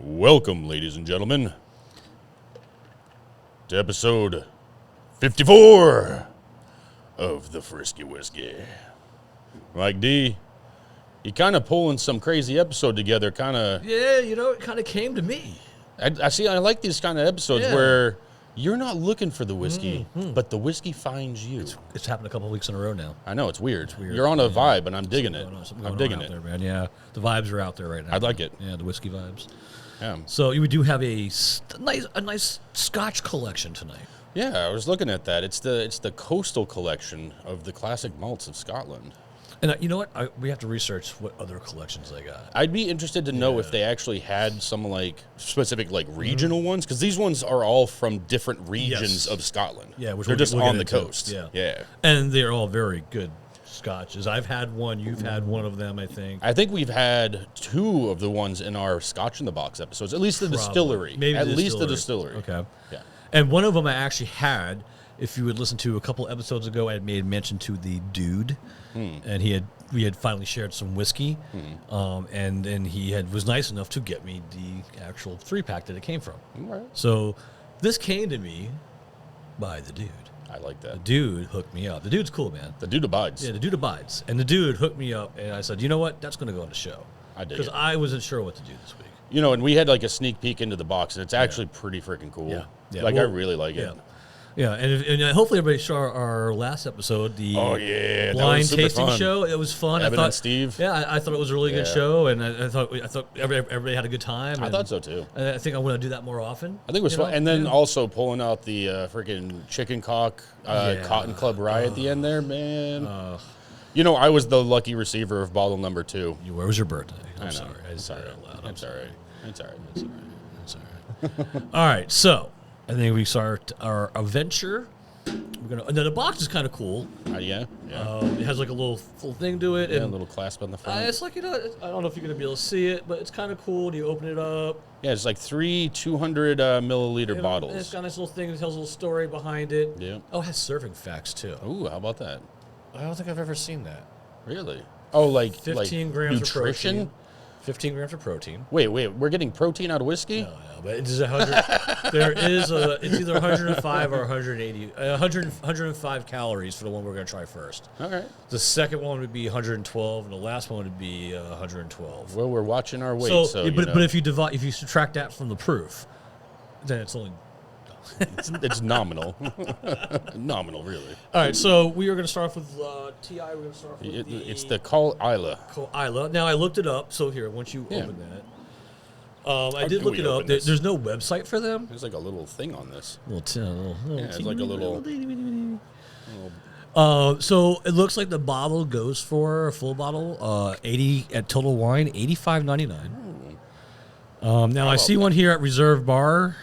Welcome, ladies and gentlemen, to episode 54 of the Frisky Whiskey. Mike D, you kind of pulling some crazy episode together, kind of. Yeah, you know, it kind of came to me. I see. I like these kind of episodes where you're not looking for the whiskey, but the whiskey finds you. It's happened a couple of weeks in a row now. I know it's weird. You're on a vibe, and I'm digging it. I'm digging it, there, man. Yeah, the vibes are out there right now. I like it. Yeah, the whiskey vibes. Yeah. So we do have a nice Scotch collection tonight. Yeah, I was looking at that. It's the coastal collection of the classic malts of Scotland. And you know what? We have to research what other collections they got. I'd be interested to know if they actually had some like specific like regional ones, because these ones are all from different regions of Scotland. Yeah, which they're just on the coast. Yeah, and they're all very good Scotches. I've had one. You've had one of them, I think. I think we've had two of the ones in our Scotch in the Box episodes. At least the distillery. Maybe at least the distillery. Okay. Yeah. And one of them I actually had. If you would listen to a couple episodes ago, I had made mention to the dude, and we had finally shared some whiskey, and then he was nice enough to get me the actual 3-pack that it came from. Right. So this came to me by the dude. I like that. The dude hooked me up. The dude's cool, man. The dude abides. Yeah, the dude abides. And the dude hooked me up, and I said, you know what? That's going to go on the show. I did. Because I wasn't sure what to do this week. You know, and we had like a sneak peek into the box, and it's actually pretty freaking cool. Yeah. Like, I really like it. Yeah, and hopefully everybody saw our last episode, the blind tasting show. It was fun. Evan and Steve. Yeah, I thought it was a really good show, and I thought everybody had a good time. I thought so too. And I think I want to do that more often. I think it was fun, and then also pulling out the freaking chicken cock Cotton Club Rye at the end there, man. You know, I was the lucky receiver of bottle number 2. Where was your birthday? I'm sorry. I said it out loud. It's all right. It's all right. All right, so I think we start our adventure. And then the box is kind of cool. Yeah. It has like a little thing to it. Yeah, and a little clasp on the front. It's like, you know, I don't know if you're going to be able to see it, but it's kind of cool. You open it up. Yeah, it's like 3 200 milliliter bottles. And it's got a nice little thing that tells a little story behind it. Yeah. Oh, it has serving facts, too. Ooh, how about that? I don't think I've ever seen that. Really? Oh, like 15 grams nutrition? of protein. 15 grams of protein. Wait, we're getting protein out of whiskey? No, but it's 100. It's either 105 or 180. 105 calories for the one we're going to try first. All right. The second one would be 112, and the last one would be 112. Well, we're watching our weight, so but if you subtract that from the proof, then it's only. it's nominal. Nominal, really. All right, so we are going to start off with TI. We're going to start off with it's the Caol Ila. Caol Ila. Now, I looked it up. So here, once you open that. I did look it up. There's no website for them. There's like a little thing on this. It's like a little. So it looks like the bottle goes for a full bottle, 80 at Total Wine, $85.99. Now I see one here at Reserve Bar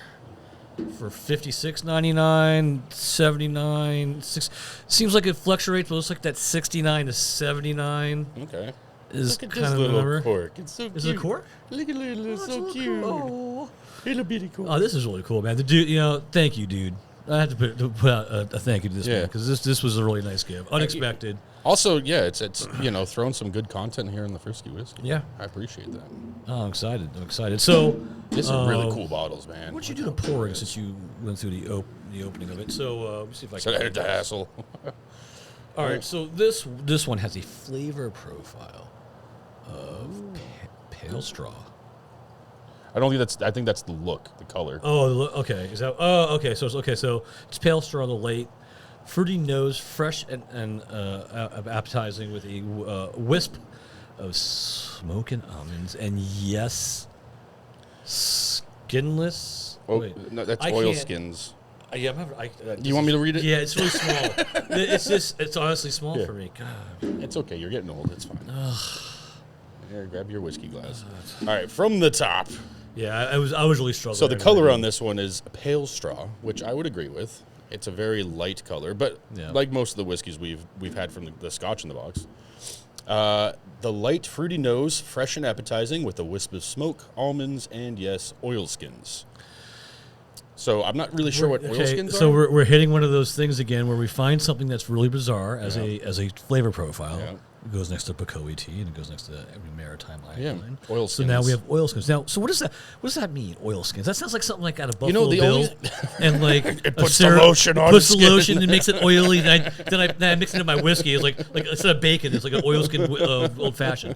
for $56.99, $79. Seems like it fluctuates, but it looks like that's $69 to $79. Okay. Is Look at kind this of little number. cork. It's so cute. Is it a cork? Look at it. It's so cute. Oh. Little bitty cork. Oh, this is really cool, man. The dude, thank you, dude. I have to put out a thank you to this man because this was a really nice gift, unexpected. Also, it's throwing some good content here in the Frisky Whiskey. Yeah, I appreciate that. Oh, I'm excited. So these are really cool bottles, man. What did you do to pouring since you went through the opening of it? So let's see if I can. It's a hassle. All right, so this one has a flavor profile of pale straw. I think that's the look, the color. Oh, okay. Is that? Oh, okay. So it's pale straw, the late fruity nose, fresh and appetizing with a wisp of smoking almonds, and yes, skinless. Oh, wait, no, that's oil skins. Yeah, you want me to read it? Yeah, it's really small. It's honestly small for me. God, it's okay. You're getting old. It's fine. Here, grab your whiskey glass. All right, from the top. Yeah, I was really struggling. So the color on this one is pale straw, which I would agree with. It's a very light color, but like most of the whiskeys we've had from the Scotch in the box. The light fruity nose, fresh and appetizing with a wisp of smoke, almonds, and yes, oilskins. So I'm not really sure what oilskins are. So we're hitting one of those things again where we find something that's really bizarre as a flavor profile. Yeah. It goes next to Bacoa tea and it goes next to every maritime island. Yeah, oilskins. So now we have oilskins. Now, so what does that mean? Oilskins. That sounds like something like out of Buffalo the Bill. only and like it puts the lotion on. Puts the skin. lotion and makes it oily. Then I mix it in my whiskey. It's like instead of bacon, it's like an oilskin old fashioned.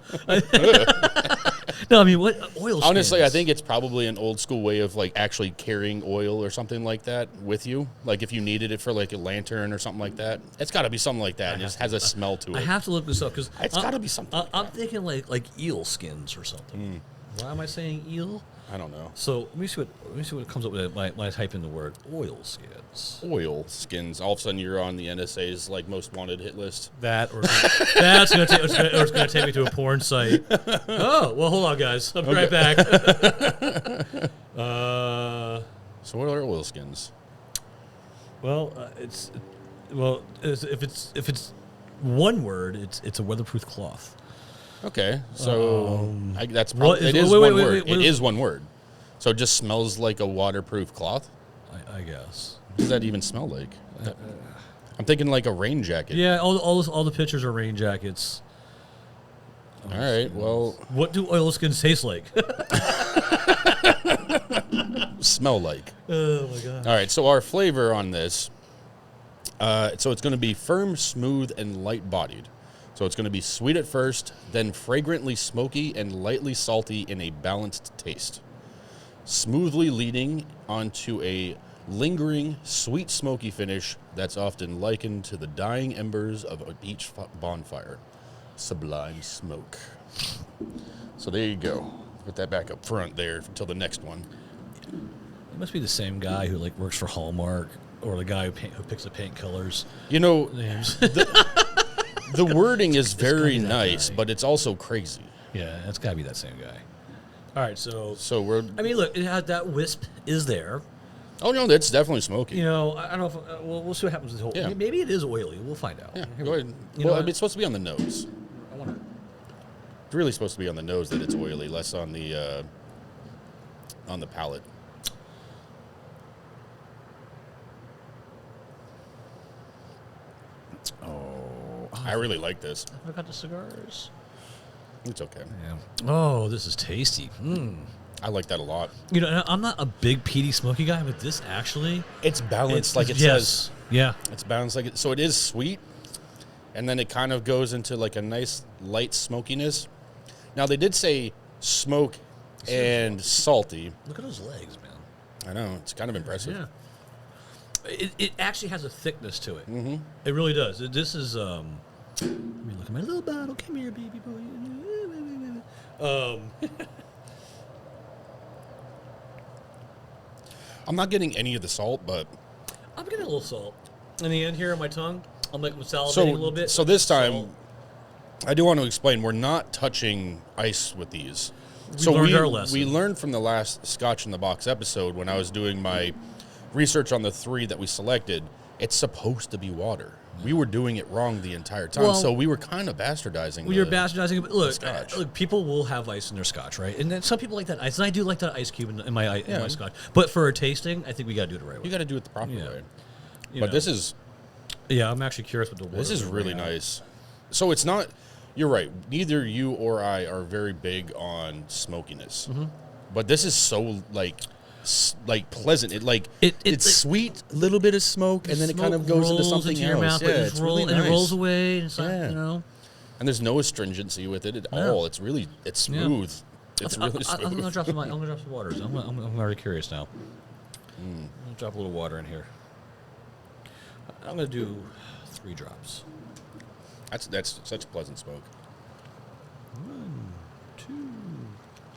No, I mean what oilskins? Honestly, I think it's probably an old school way of like actually carrying oil or something like that with you. Like if you needed it for like a lantern or something like that, it's got to be something like that. It just has a smell to it. I have to look this up because it's got to be something. I'm thinking like eel skins or something. Why am I saying eel? I don't know. So let me see what it comes up with when I type in the word oil skins. Oil skins. All of a sudden, you're on the NSA's like most wanted hit list. That or that's gonna it's gonna take me to a porn site. Oh well, hold on, guys. I'll be right back. So what are oil skins? Well, if it's one word, it's a weatherproof cloth. Okay, so that's probably it is one word. It is one word. So it just smells like a waterproof cloth. I guess. What does that even smell like? I'm thinking like a rain jacket. Yeah, all the pictures are rain jackets. All right, well, what do oilskins taste like? smell like. Oh my god! All right, so our flavor on this, so it's going to be firm, smooth, and light-bodied. So it's going to be sweet at first, then fragrantly smoky and lightly salty in a balanced taste. Smoothly leading onto a lingering, sweet, smoky finish that's often likened to the dying embers of a beach bonfire. Sublime smoke. So there you go. Put that back up front there until the next one. It must be the same guy who like works for Hallmark or the guy who picks the paint colors. You know, Names. the wording is very nice, but it's also crazy. Yeah, it's got to be that same guy. All right, so we're. I mean, look, it has that wisp is there. Oh no, that's definitely smoky. You know, I don't know. If, we'll see what happens with the whole. Yeah. Maybe it is oily. We'll find out. Yeah, go ahead. You Well, know I mean, it's supposed to be on the nose. I want to. It's really supposed to be on the nose that it's oily, less on the palate. I really like this. I got the cigars. It's okay. Yeah. Oh, this is tasty. I like that a lot. You know, I'm not a big peaty smoky guy, but this actually It's balanced like it yes. says. Yeah. It's balanced like it. So it is sweet, and then it kind of goes into like a nice light smokiness. Now they did say smoke and salty. Look at those legs, man. I know, it's kind of impressive. Yeah. It actually has a thickness to it. Mm-hmm. It really does. This is. Let me look at my little bottle. Come here, baby boy. I'm not getting any of the salt, but I'm getting a little salt in the end here on my tongue. I'm like salivating a little bit. So this time, Salt. I do want to explain, we're not touching ice with these. Learned our lesson. We learned from the last Scotch in the Box episode when I was doing my research on the 3 that we selected, it's supposed to be water. We were doing it wrong the entire time, so we were kind of bastardizing. You're bastardizing it. Look, Scotch. Look, people will have ice in their Scotch, right? And then some people like that ice, and I do like that ice cube in my Scotch. But for a tasting, I think we got to do it the right way. You got to do it the proper way. You but know. this is Yeah, I'm actually curious what the water this is really nice. So it's not. You're right. Neither you or I are very big on smokiness, but this is so like pleasant. It's sweet, a little bit of smoke, and then it kind of goes into something your else. mouth, It's really nice. and it rolls away. And it's like, Yeah. you know, And there's no astringency with it at all. It's really smooth. It's really smooth. I'm gonna drop some water. I'm very curious now. I'm gonna drop a little water in here. I'm gonna do 3 drops. That's such a pleasant smoke. 1, 2,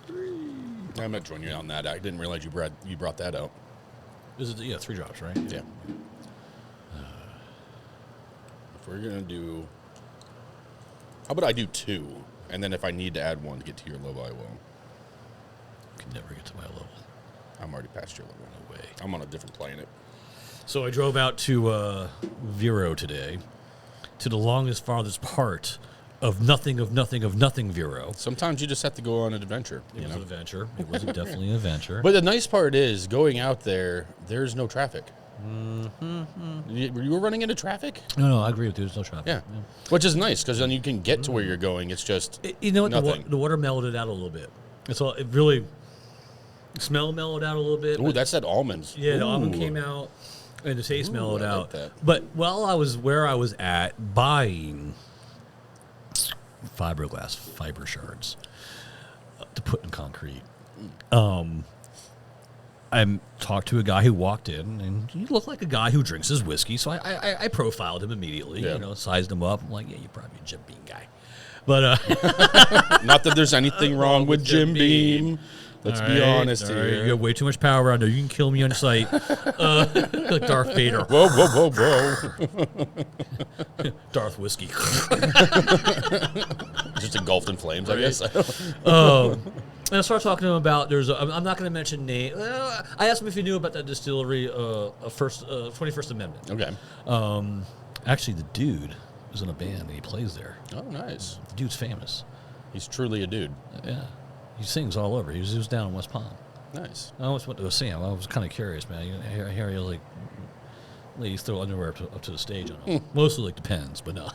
3. I'm not joining you on that. I didn't realize you brought that out. This is 3 drops, right? Yeah. If we're gonna do, how about I do 2? And then if I need to add one to get to your level, I will. Can never get to my level. I'm already past your level. No way. I'm on a different planet. So I drove out to Vero today, to the longest, farthest part of nothing Vero. Sometimes you just have to go on an adventure. It was an adventure. It was definitely an adventure. But the nice part is, going out there, there's no traffic. You were running into traffic? No, I agree with you. There's no traffic. Yeah. Which is nice, because then you can get to where you're going. It's just You know what? nothing. The water mellowed it out a little bit. It's all. It really. The smell mellowed out a little bit. Ooh, that's that almonds. Yeah, the Ooh. almond came out, and the taste mellowed I like out. that. But while I was where I was at buying fiberglass fiber shards to put in concrete, I talked to a guy who walked in, and he looked like a guy who drinks his whiskey. So I profiled him immediately. Yeah. You know, sized him up. I'm like, yeah, you're probably a Jim Beam guy. But Not that there's anything wrong with Jim Beam. Let's be honest all right, here. you have way too much power out there. You can kill me on sight. Like Darth Vader. Whoa, whoa. Darth Whiskey. Just engulfed in flames, I guess. And I started talking to him about, I'm not going to mention name. I asked him if he knew about that distillery, 21st Amendment. Okay. Actually, the dude is in a band and he plays there. Oh, nice. The dude's famous. He's truly a dude. Yeah. He sings all over. He was down in West Palm. Nice. I always went to go see him. I was kind of curious, man. Here he was like, ladies throw underwear up to the stage on him. Mostly like Depends, but no.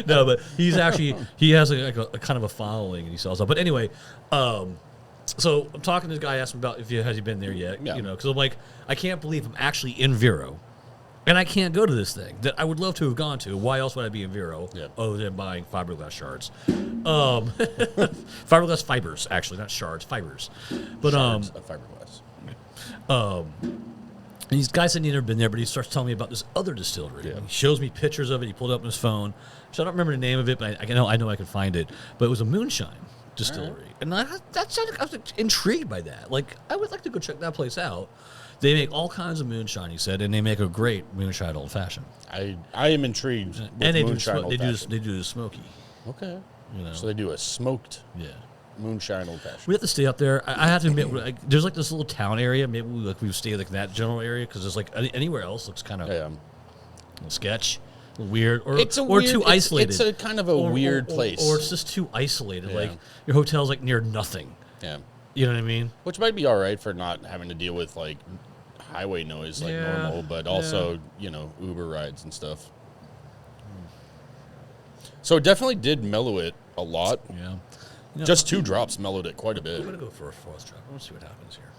No, but he has a kind of a following, and he sells out. But anyway, so I'm talking to this guy, asked him about has he been there yet? Yeah. You know, because I'm like, I can't believe I'm actually in Vero, and I can't go to this thing that I would love to have gone to. Why else would I be in Vero other than buying fiberglass shards? Fiberglass fibers, actually, not shards, fibers. But Shards of fiberglass. and these guys said he'd never been there, but he starts telling me about this other distillery. Yeah. He shows me pictures of it. He pulled it up on his phone. So I don't remember the name of it, but I know I can find it. But it was a moonshine distillery. And I was intrigued by that. Like, I would like to go check that place out. They make all kinds of moonshine, he said, and they make a great moonshine old fashioned. I am intrigued with And they moonshine do old-fashioned. they do the smoky. Okay. You know. So they do a smoked Yeah. moonshine old-fashioned. We have to stay up there. I have to admit, there's like this little town area. Maybe we would stay like in that general area because there's like anywhere else looks kind of Yeah. sketch, weird, or It's a or weird, too isolated. It's a kind of a weird place. or it's just too isolated. Yeah. Like your hotel's like near nothing. Yeah. You know what I mean? Which might be all right for not having to deal with like highway noise like Yeah, normal, but also, Uber rides and stuff. So it definitely did mellow it a lot. Yeah. Just 2 drops mellowed it quite a bit. I'm gonna go for a 4th drop. Let's see what happens here.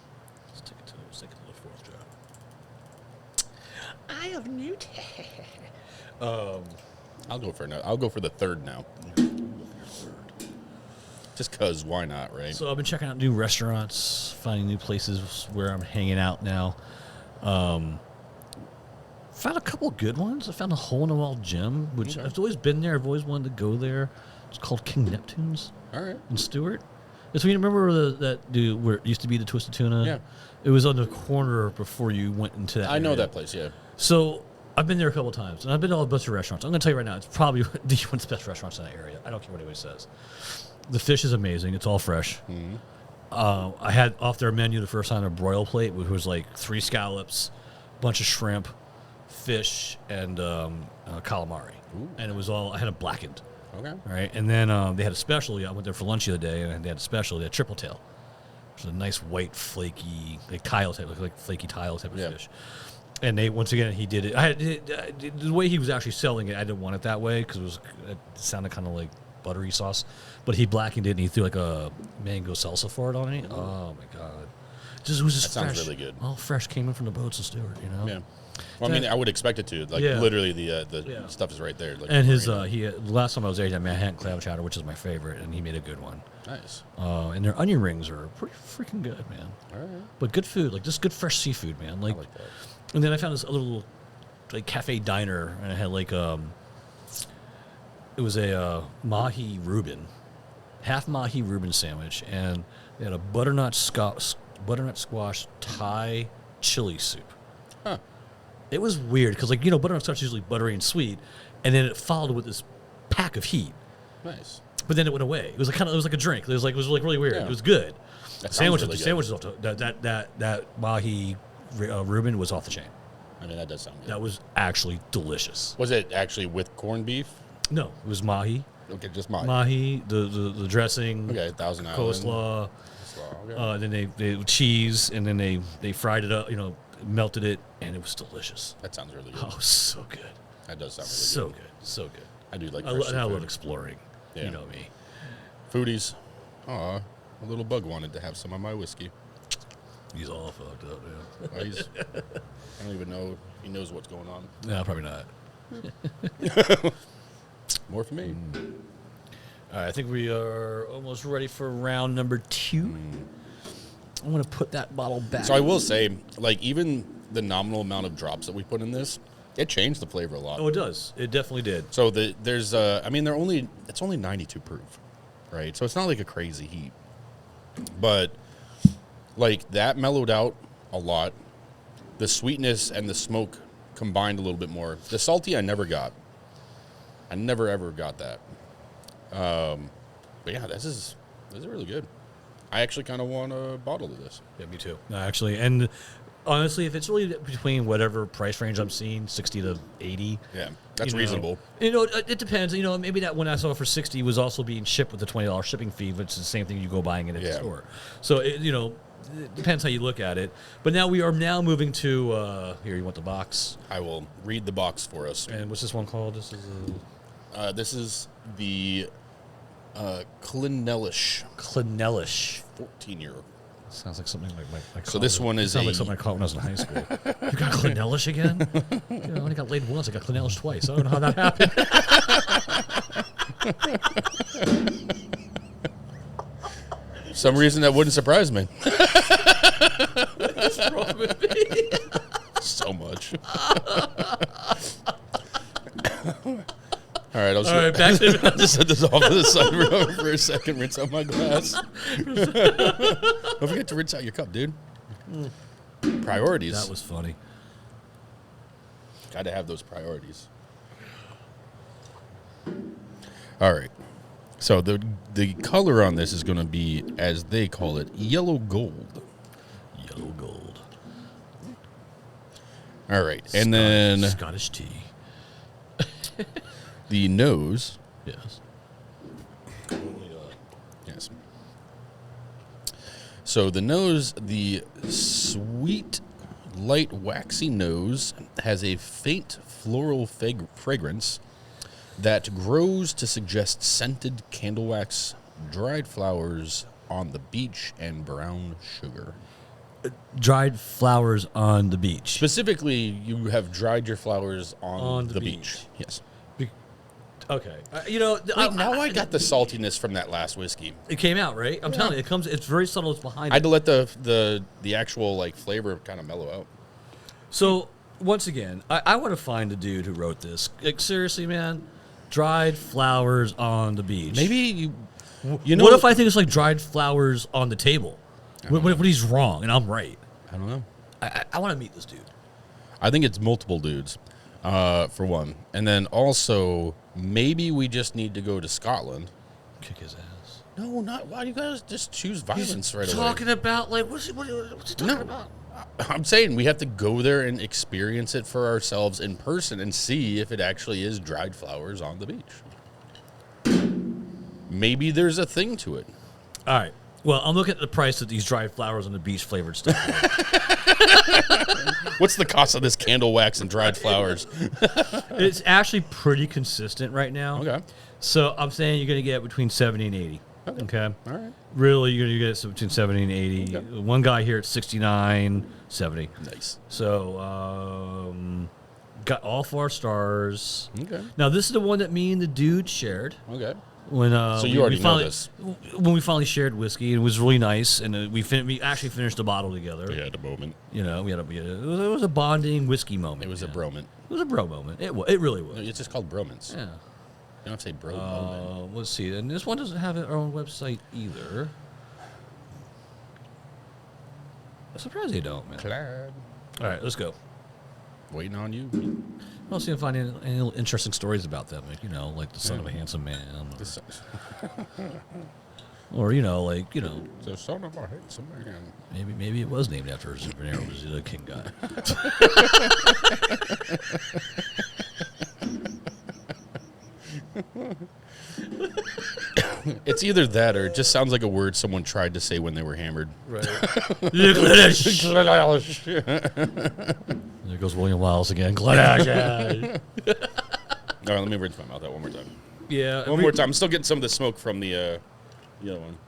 Let's take it to the 4th drop. I have new. I'll go for the 3rd now. Just cause why not, right? So I've been checking out new restaurants, finding new places where I'm hanging out now. Found a couple good ones. I found a hole-in-the-wall gym, which I've always been there. I've always wanted to go there. It's called King Neptune's All right. in Stewart. So you remember that dude where it used to be the Twisted Tuna? Yeah. It was on the corner before you went into that I know area. that place, yeah. So I've been there a couple times, and I've been to a bunch of restaurants. I'm going to tell you right now, it's probably one of the best restaurants in that area. I don't care what anybody says. The fish is amazing. It's all fresh. Mm-hmm. I had off their menu the first time a broil plate, which was like 3 scallops, bunch of shrimp, fish, and calamari. Ooh. And it was all, I had it blackened. Okay. All right. And then they had a special. I went there for lunch the other day, and they had a special. They had triple tail. Which was a nice white, flaky, like tile type, like flaky tile type of fish. And they, once again, he did it. The way he was actually selling it, I didn't want it that way because it sounded kind of like buttery sauce. But he blackened it and he threw like a mango salsa for it on it. Oh my god! It was just That sounds fresh. really good. All fresh, came in from the boats in Stewart, you know. Yeah. Well, I mean, I would expect it to. Like, literally, the stuff is right there. Like, and his the last time I was there, he had Manhattan clam chowder, which is my favorite, and he made a good one. Nice. And their onion rings are pretty freaking good, man. All right. But good food, like just good fresh seafood, man. Like, I like that. And then I found this other little like cafe diner, and it had like it was a mahi Reuben, half mahi Reuben sandwich, and they had a butternut squash Thai chili soup. Huh. It was weird because, like, butternut squash is usually buttery and sweet, and then it followed with this pack of heat. Nice. But then it went away. It was like a drink. It was like really weird. Yeah. It was good. That Sandwiches, sounds the really sandwiches off that mahi Reuben was off the chain. I mean, that does sound good. That was actually delicious. Was it actually with corned beef? No, it was mahi. Okay, just mahi. Mahi, the dressing. Okay, Thousand Island. Coleslaw. Okay. Then they cheese, and then they fried it up. Melted it, and it was delicious. That sounds really good. Oh, so good. That does sound really good. So good. I do like I fresh love seafood. exploring. Yeah. You know me. Foodies. Aw, a little bug wanted to have some of my whiskey. He's all fucked up, man. I don't even know if he knows what's going on. No, probably not. More for me. All right, I think we are almost ready for round number 2. I'm going to put that bottle back. So I will say, like, even the nominal amount of drops that we put in this, it changed the flavor a lot. Oh, it does. It definitely did. So it's only 92 proof, right? So it's not like a crazy heat. But, like, that mellowed out a lot. The sweetness and the smoke combined a little bit more. The salty I never got. I never, ever got that. But, yeah, this is really good. I actually kind of want a bottle of this. Yeah, me too. No, actually, and honestly, if it's really between whatever price range I'm seeing, 60 to 80. Yeah, that's reasonable. It depends. Maybe that one I saw for 60 was also being shipped with the $20 shipping fee, which is the same thing you go buying it at the store. So, it depends how you look at it. But now we are moving to, here, you want the box? I will read the box for us. And what's this one called? This is the Clynelish. Clynelish. 14-year. Sounds like something like my So this one is sounds like something I caught when I was in high school. You got Clynelish again? I only got laid once. I got Clynelish twice. I don't know how that happened. For some reason that wouldn't surprise me. What's wrong with me? So much. All right, Back to just set this off to the side for a second. Rinse out my glass. Don't forget to rinse out your cup, dude. Priorities. That was funny. Got to have those priorities. All right. So the color on this is going to be, as they call it, yellow gold. Yellow gold. All right, and then Scottish tea. the nose. Yes. Yes. So the nose, the sweet, light, waxy nose has a faint floral fragrance that grows to suggest scented candle wax, dried flowers on the beach, and brown sugar. Dried flowers on the beach. Specifically, you have dried your flowers on the beach. Yes. Okay. Now I got the saltiness from that last whiskey. It came out, right? I'm telling you, it's very subtle. It's behind I had it. to let the actual like flavor kind of mellow out. So, once again, I want to find the dude who wrote this. Like, seriously, man, dried flowers on the beach. Maybe you know. What if I think it's like dried flowers on the table? What if he's wrong and I'm right? I don't know. I want to meet this dude. I think it's multiple dudes, for one, and then also maybe we just need to go to Scotland. Kick his ass. No, not. Why do you guys just choose violence right away? Talking about like what's he talking about? I'm saying we have to go there and experience it for ourselves in person and see if it actually is dried flowers on the beach. Maybe there's a thing to it. All right. Well, I'm looking at the price of these dried flowers on the beach flavored stuff. What's the cost of this candle wax and dried flowers? It's actually pretty consistent right now. Okay. So I'm saying you're going to get between 70 and 80. Okay. All right. Really, you're going to get between 70 and 80. Okay. One guy here at 69, 70. Nice. So, got all 4 stars. Okay. Now, this is the one that me and the dude shared. Okay. When, So you already know this. When we finally shared whiskey, it was really nice, and we actually finished the bottle together. We had a moment. You know, it was a bonding whiskey moment. It was a bromance. It was a bro moment. It really was. It's just called bromance. Yeah. You don't have to say bro moment. Let's see. And this one doesn't have our own website either. I'm surprised they don't, man. Clad. All right, let's go. Waiting on you. I'll see if I find any little interesting stories about them. Like, like the son of a handsome man. Or, The son of a handsome man. Maybe it was named after a superhero, was the king guy. It's either that or it just sounds like a word someone tried to say when they were hammered. Right. Clynelish. There goes William Wallace again. Clynelish. All right, let me rinse my mouth out one more time. Yeah. One more time. I'm still getting some of the smoke from the other one.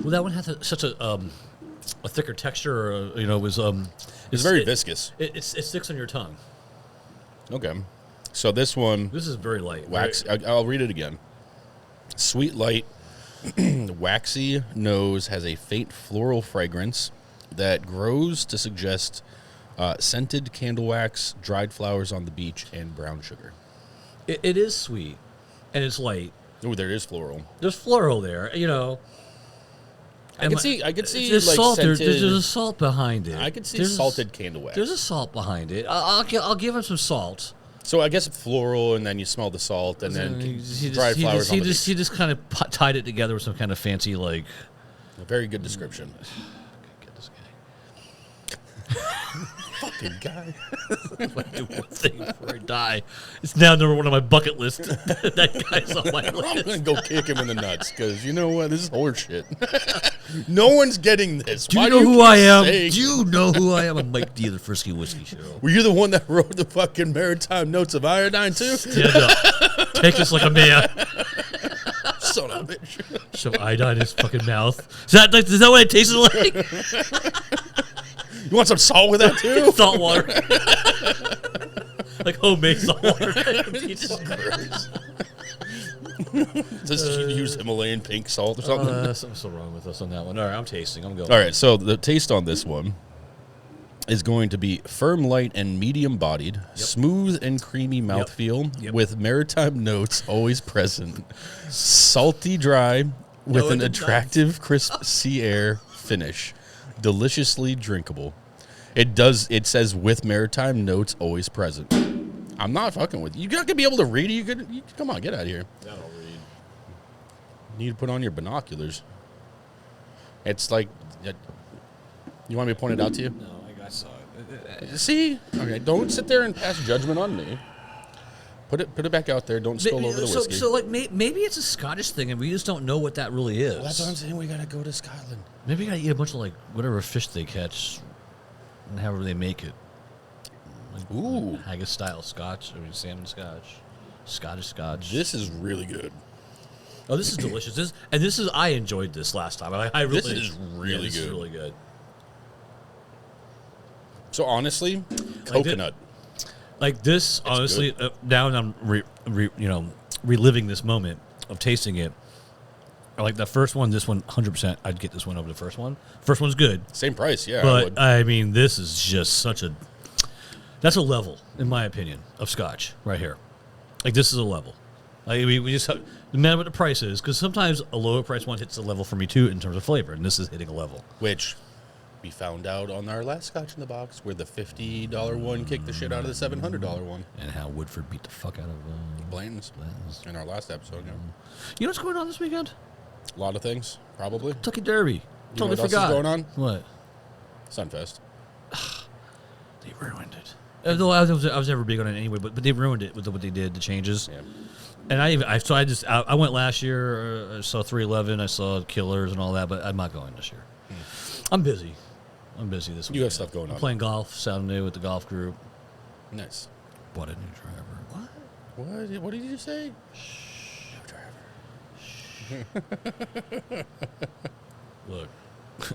Well, that one had such a thicker texture. It was It's very viscous. It sticks on your tongue. Okay. So this one, This is very light. wax. Right? I'll read it again. Sweet, light, waxy nose has a faint floral fragrance that grows to suggest scented candle wax, dried flowers on the beach, and brown sugar. It is sweet, and it's light. Oh, there is floral. There's floral there, I could see there's like salt. scented. There's a salt behind it. I could see There's salted candle wax. There's a salt behind it. I'll give him some salt. So I guess floral, and then you smell the salt, and then dried flowers on the beach. He just kind of tied it together with some kind of fancy, like... A very good description. Get this guy. Fucking guy. If I do one thing before I die, it's now number one on my bucket list. That guy's on my I'm list. going to go kick him in the nuts, because you know what? This is horseshit. No one's getting this. Do you Why know keep who I am? saying- Do you know who I am? I'm Mike D of the Frisky Whiskey Show. Were you the one that wrote the fucking maritime notes of iodine, too? Stand up. Take this like a man. Son of a bitch. Shove iodine in his fucking mouth. Is that what it tasted like? You want some salt with that, too? Salt water. Like homemade salt water. Jesus Christ. Just use Himalayan pink salt or something? Something's so wrong with us on that one. All right, I'm tasting. I'm going. All right, so the taste on this one is going to be firm, light, and medium-bodied, smooth and creamy mouthfeel with maritime notes always present, salty dry with an attractive crisp sea air finish, deliciously drinkable. It says with maritime notes always present. I'm not fucking with you. You're not gonna be able to read it. Come on, get out of here. I don't read. You need to put on your binoculars. It's like, you want me to point it out to you? No, I saw it. See? Okay, don't sit there and pass judgment on me. Put it back out there. Don't spill over the whiskey. So like, maybe it's a Scottish thing, and we just don't know what that really is. Well, that's what I'm saying. We gotta go to Scotland. Maybe we gotta eat a bunch of like whatever fish they catch, and however they make it. Like, Ooh, haggis style Scotch. I mean, salmon Scotch, Scottish Scotch. this is really good. Oh, this is delicious. I enjoyed this last time. I really. This is really this good. Is really good. So honestly, coconut. Like this, honestly, now I'm reliving this moment of tasting it. Like the first one, this one, 100%, I'd get this one over the first one. First one's good, Same price, yeah. I but would. I mean, this is just that's a level, in my opinion, of Scotch right here. Like this is a level. Like we just have, no matter what the price is, because sometimes a lower price one hits a level for me too in terms of flavor, and this is hitting a level. Which we found out on our last Scotch in the Box, where the $50 one kicked the shit out of the $700 one. And how Woodford beat the fuck out of Blanton's. In our last episode, yeah. You know what's going on this weekend? A lot of things, probably. Kentucky Derby. You know Totally what else forgot. is going on? What? Sunfest. They ruined it. Though I was never big on it anyway, but they ruined it with what they did, the changes. Yeah. And I went last year. I saw 311. I saw Killers and all that, but I'm not going this year. I'm busy. This week. You have stuff going on. I'm playing golf Saturday with the golf group. Nice. Bought a new driver. What? What did you say? Look,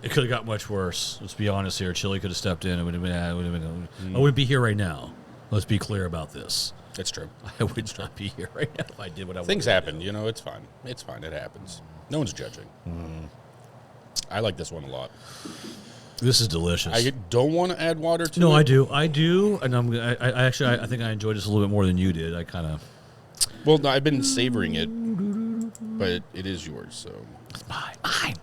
it could have got much worse. Let's be honest here. Chili could have stepped in. It would have been. I wouldn't be here right now. Let's be clear about this. It's true. I would not be here right now if I did what I wanted. Things to happen, do. you know. It's fine. It's fine. It happens. No one's judging. I like this one a lot. This is delicious. I don't want to add water to it. No, I do, and I think I enjoyed this a little bit more than you did. I kind of. Well, no, I've been savoring it, but it is yours. So It's mine.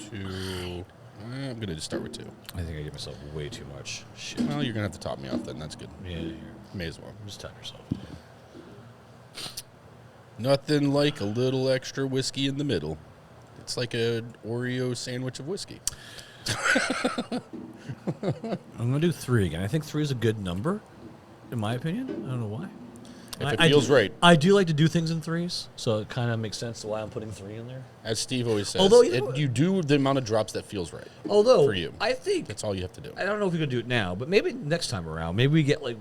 2. I'm going to just start with 2. I think I give myself way too much shit. Well, you're going to have to top me off then. That's good. Yeah, May as well. just tap yourself. Nothing like a little extra whiskey in the middle. It's like an Oreo sandwich of whiskey. I'm going to do 3 again. I think 3 is a good number, in my opinion. I don't know why. If it feels right. I do like to do things in 3s, so it kind of makes sense why I'm putting 3 in there. As Steve always says, Although, you do the amount of drops that feels right. Although, for you. I think... That's all you have to do. I don't know if we could do it now, but maybe next time around, maybe we get, like...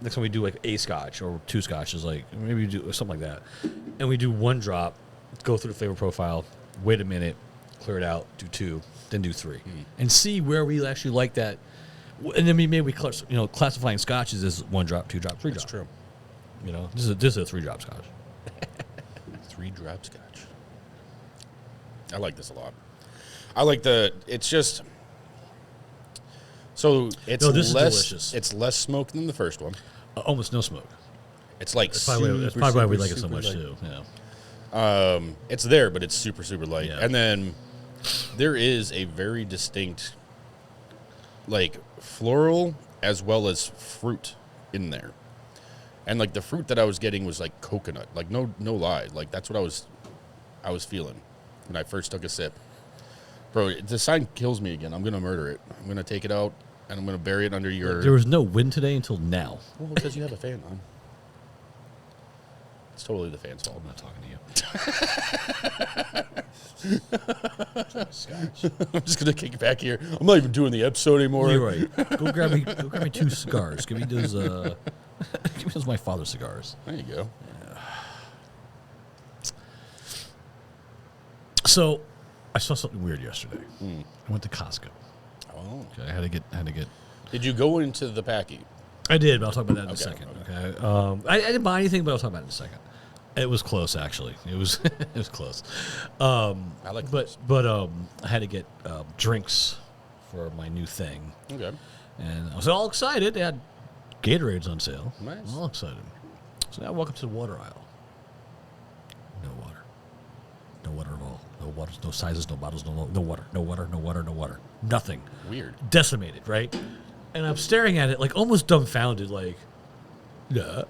Next time we do, like, a Scotch or 2 Scotches, like, maybe we do something like that. And we do 1 drop, go through the flavor profile, wait a minute, clear it out, do 2, then do 3. And see where we actually like that. And then maybe classifying Scotches as 1 drop, 2 drop, 3 drop. That's true. You know, this is a 3 drop Scotch. 3 drop Scotch. I like this a lot. I like it's just... So it's this is less delicious. it's less smoke than the first one. Almost no smoke. It's like That's probably why we like it so much, too. Yeah. It's there, but it's super, super light. Yeah. And then there is a very distinct, like, floral as well as fruit in there. And, like, the fruit that I was getting was, like, coconut. Like, no lie. Like, that's what I was feeling when I first took a sip. Bro, the sign kills me again. I'm going to murder it. I'm going to take it out, and I'm going to bury it under your... There was no wind today until now. Well, because you have a fan on. It's totally the fan's fault. I'm not talking to you. Scotch. I'm just going to kick it back here. I'm not even doing the episode anymore. You're right. Go grab me 2 cigars. Give me those my father's cigars. There you go. So, I saw something weird yesterday. I went to Costco. Oh. Okay, I had to get. Did you go into the Packy? I did, but I'll talk about that in a second. Okay. Okay. I didn't buy anything, but I'll talk about it in a second. It was close, actually. It was it was close. I like but I had to get drinks for my new thing, Okay. and I was all excited. They had Gatorades on sale. Nice. All excited. So now I walk up to the water aisle. No water. No water at all. No waters, no sizes, no bottles, no water. No water, no water, no water. Nothing. Weird. Decimated, right? And I'm staring at it like almost dumbfounded, like, yeah.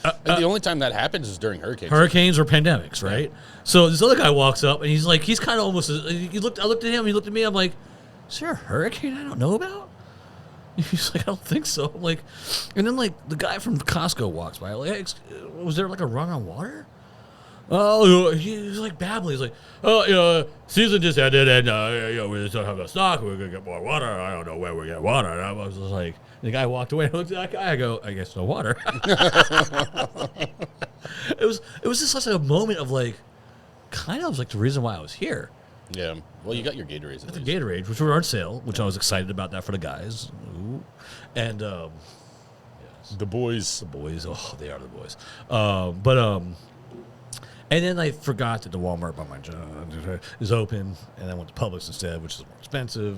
And the only time that happens is during hurricanes. Hurricanes or pandemics, right? Yeah. So this other guy walks up and he's kind of almost. I looked at him. He looked at me. I'm like, is there a hurricane I don't know about? He's like, I don't think so. I'm like, and then like the guy from Costco walks by. Like, hey, was there like a run on water? Oh, he's like babbling. He's like, oh, season just ended, and we just don't have enough stock. We're gonna get more water. I don't know where we get water. And I was just like, the guy walked away. I looked at that guy. I go, I guess no water. It was just such a moment of like, kind of like the reason why I was here. Yeah. Well, you got your Gatorades. The Gatorades, which were on sale, which I was excited about that for the guys. Ooh. And yes. The boys. Oh, they are the boys. And then I forgot that the Walmart by my job is open, and I went to Publix instead, which is more expensive.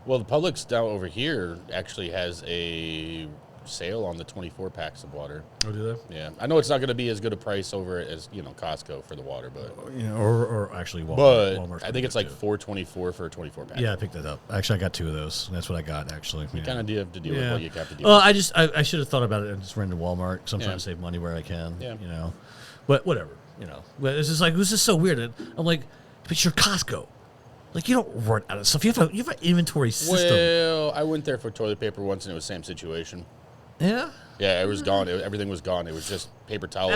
Well, the Publix down over here actually has a sale on the 24 packs of water. Oh, do they? Yeah, I know it's not going to be as good a price over as Costco for the water, but or actually Walmart. But Walmart's I think it's like too. $4.24 for a 24 pack. Yeah, I picked that up. Actually, I got 2 of those. And that's what I got. Actually, You kind of do have to deal with what you have to deal Well, with. I should have thought about it and just ran to Walmart because I'm Yeah. trying to save money where I can. Yeah. But whatever. But it's just like it was just so weird. And I'm like, but you're Costco. Like, you don't run out of stuff. You have an inventory system. Well, I went there for toilet paper once, and it was the same situation. Yeah. Yeah, it was gone. Everything was gone. It was just paper towels.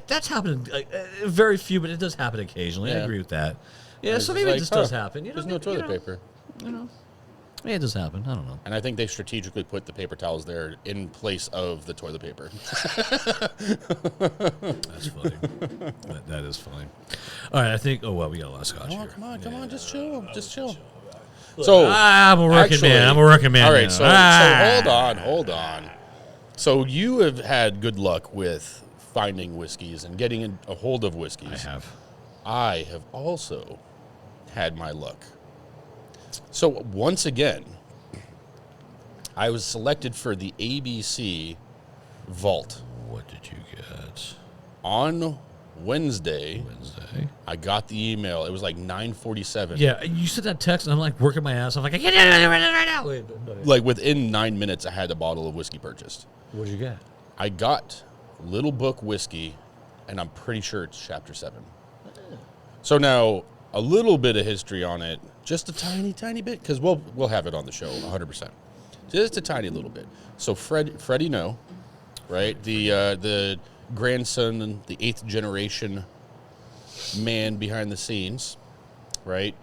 That's happened. Like, very few, but it does happen occasionally. I Yeah. agree with that. Yeah, It's so just maybe like, it just does happen. There's no toilet paper. Yeah, it does happen. I don't know. And I think they strategically put the paper towels there in place of the toilet paper. That's funny. that is funny. All right, I think. Oh well, we got a lot of Scotch here. Come on, just chill. Look, So I'm a working man. I'm a working man. All right, now. so hold on. So you have had good luck with finding whiskeys and getting a hold of whiskeys. I have also had my luck. So once again, I was selected for the ABC Vault. What did you get? On Wednesday, I got the email. It was like 9:47. Yeah, you sent that text, and I'm like working my ass off. Like, I can't do it right now. Wait, no. Like within 9 minutes, I had a bottle of whiskey purchased. What did you get? I got Little Book whiskey, and I'm pretty sure it's Chapter 7. So now, a little bit of history on it, just a tiny bit, because we'll have it on the show 100%. Just a tiny little bit. So Freddie No, right? The grandson, the 8th generation man behind the scenes, right?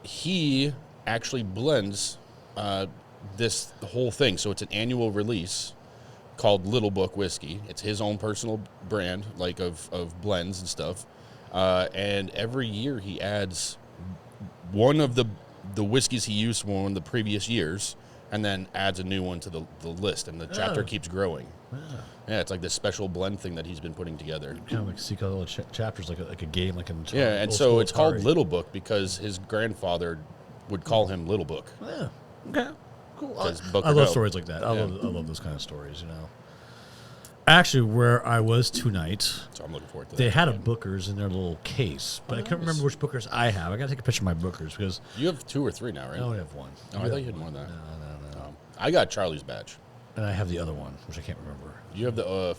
He actually blends this whole thing. So it's an annual release called Little Book Whiskey. It's his own personal brand, like of blends and stuff. And every year he adds one of the whiskeys he used from one of the previous years, and then adds a new one to the list, and the chapter keeps growing. Wow. Yeah, it's like this special blend thing that he's been putting together. Kind of like Caol Ila chapters, like a game, like in Yeah, and so it's called Little Book because his grandfather would call him Little Book. Yeah. Okay. Cool. Book I or love dope. stories like that. I love those kind of stories. You know. Actually, where I was tonight, So I'm looking forward to that. they had a Booker's in their little case, but I can't remember which Booker's I have. I got to take a picture of my Booker's because You have 2 or 3 now, right? I only have one. Oh, I thought you had more than that. No. I got Charlie's badge. And I have the other one, which I can't remember. You have the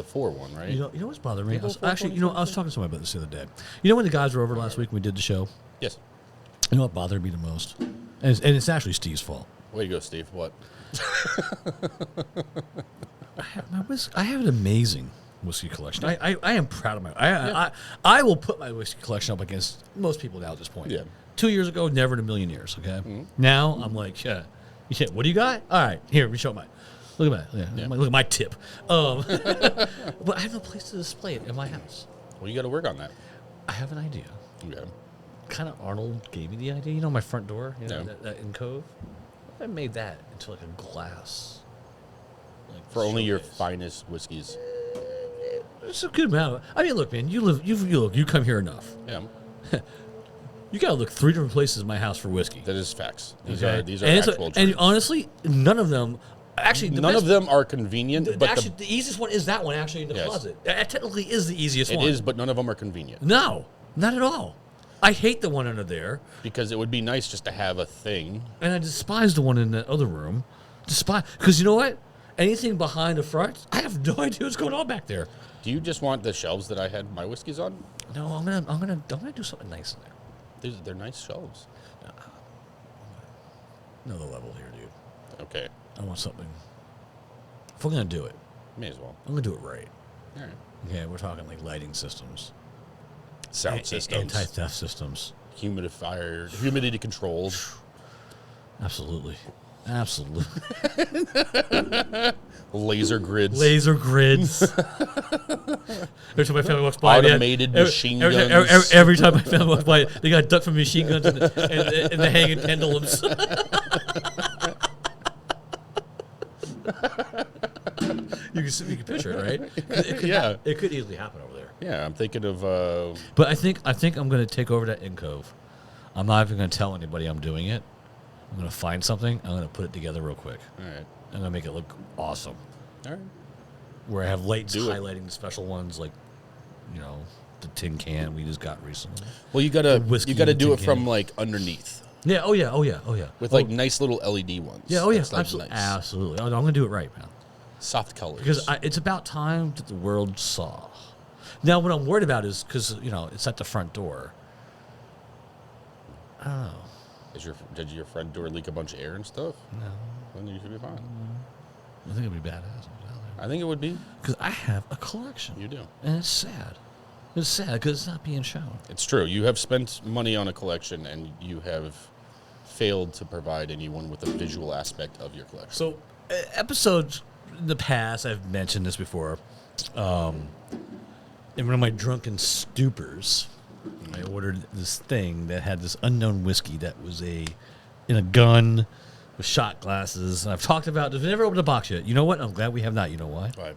4 one, right? You know what's bothering me? You go for Actually, it, I was talking to somebody about this the other day. You know when the guys were over last week when we did the show? Yes. You know what bothered me the most? And it's actually Steve's fault. Way to go, Steve. What? I have an amazing whiskey collection. I am proud of my. I will put my whiskey collection up against most people now at this point. Yeah. 2 years ago, never in a million years. Okay. Now I'm like, yeah. What do you got? All right, here, let me show my. Look at that. Yeah. Look at my tip. But I have no place to display it in my house. Well, you got to work on that. I have an idea. Okay. Kind of Arnold gave me the idea. You know my front door, Yeah. that in Cove. I made that into like a glass. Like For only your showcase. finest whiskeys. It's a good amount. I mean, look, man, you come here enough. Yeah. You got to look 3 different places in my house for whiskey. That is facts. These Okay? are and actual and truths. honestly, none of them. Actually, None of them are convenient, but Actually, the easiest one is that one. Actually, in the Yes. closet. That technically is the easiest it one. is, but none of them are convenient. No, not at all. I hate the one under there, Because it would be nice just to have a thing. and I despise the one in the other room. Because you know what? Anything behind the front, I have no idea what's going on back there. Do you just want the shelves that I had my whiskeys on? No, I'm gonna do something nice in there. They're nice shelves. Another level here, dude. Okay. I want something. If we're gonna do it, May as well. I'm gonna do it right. All right. Okay, we're talking like lighting systems, Sound systems. anti-theft systems. Humidifier. Humidity controls. Absolutely. Absolutely. Laser grids. Laser grids. Every time my family walks by, Automated machine guns. Every time my family walks by, they got ducked from machine guns and the hanging pendulums. You can picture it, right? It could easily happen over there. Yeah, I'm thinking of. But I think I'm going to take over that in Cove. I'm not even going to tell anybody I'm doing it. I'm going to find something. I'm going to put it together real quick. All right. I'm going to make it look awesome. All right. Where I have lights Do it. highlighting the special ones, like, the tin can we just got recently. Well, you gotta whiskey do tin it from can. like underneath Yeah. Oh yeah. with like nice little LED ones. Yeah. Oh yeah. That's, like, Absolutely. nice. Absolutely. I'm going to do it right, man. Soft colors. Because it's about time that the world saw. Now, what I'm worried about is because it's at the front door. I don't know. Did your front door leak a bunch of air and stuff? No. Then you should be fine. I think it'd be badass. I think it would be. Because I have a collection. You do. And it's sad. It's sad because it's not being shown. It's true. You have spent money on a collection, and you have failed to provide anyone with a visual aspect of your collection. So, episodes in the past, I've mentioned this before. In one of my drunken stupors, I ordered this thing that had this unknown whiskey that was in a gun with shot glasses. And I've talked about it. I've never opened a box yet. You know what? I'm glad we have not. You know why? Right.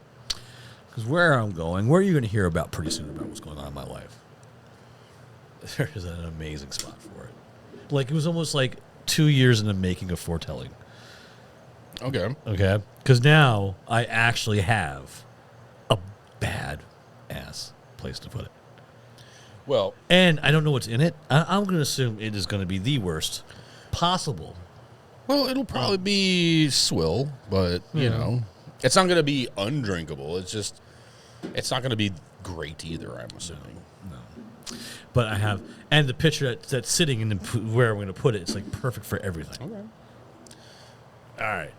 Because where I'm going, where are you going to hear about pretty soon about what's going on in my life? There is an amazing spot for it. Like, it was almost like 2 years in the making of foretelling. Okay. Okay? Because now I actually have a bad ass place to put it. Well, And I don't know what's in it. I'm going to assume it is going to be the worst possible. it'll probably be swill, but, you know, it's not going to be undrinkable. It's not going to be great either, I'm assuming. No. But I have, and the picture that's sitting in where I'm going to put it, it's like perfect for everything. Okay. All right.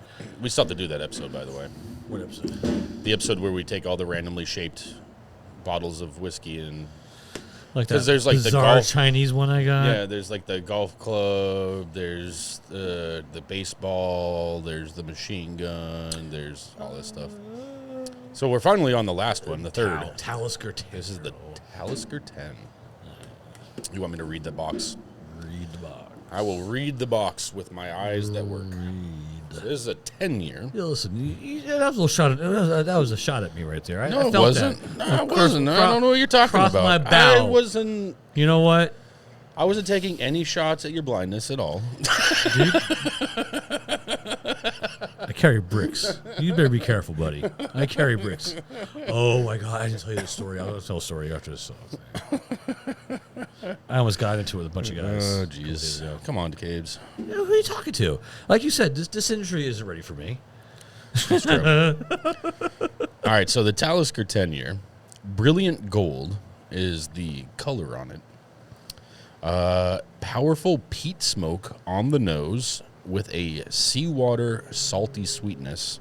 We still have to do that episode, by the way. What episode? The episode where we take all the randomly shaped bottles of whiskey and... Like that 'cause there's like the bizarre golf- Chinese one I got. Yeah, there's like the golf club, there's the baseball, there's the machine gun, there's all this stuff. So we're finally on the last one, the third. Talisker 10. This is the Talisker 10. You want me to read the box? Read the box. I will read the box with my eyes that work. So this is a 10-year. Yeah, listen, that was a little shot. That was a shot at me right there. No, I it felt wasn't. that. No, it wasn't. I don't know what you're talking crossed about. my bow. I wasn't taking any shots at your blindness at all. Dude, I carry bricks. You better be careful, buddy. I carry bricks. Oh my God! I didn't tell you this story. I'll tell a story after this. I almost got into it with a bunch of guys. Oh, jeez. Come on, Caves. Yeah, who are you talking to? Like you said, this industry isn't ready for me. That's true. All right, so the Talisker 10-year, brilliant gold is the color on it. Powerful peat smoke on the nose with a seawater salty sweetness.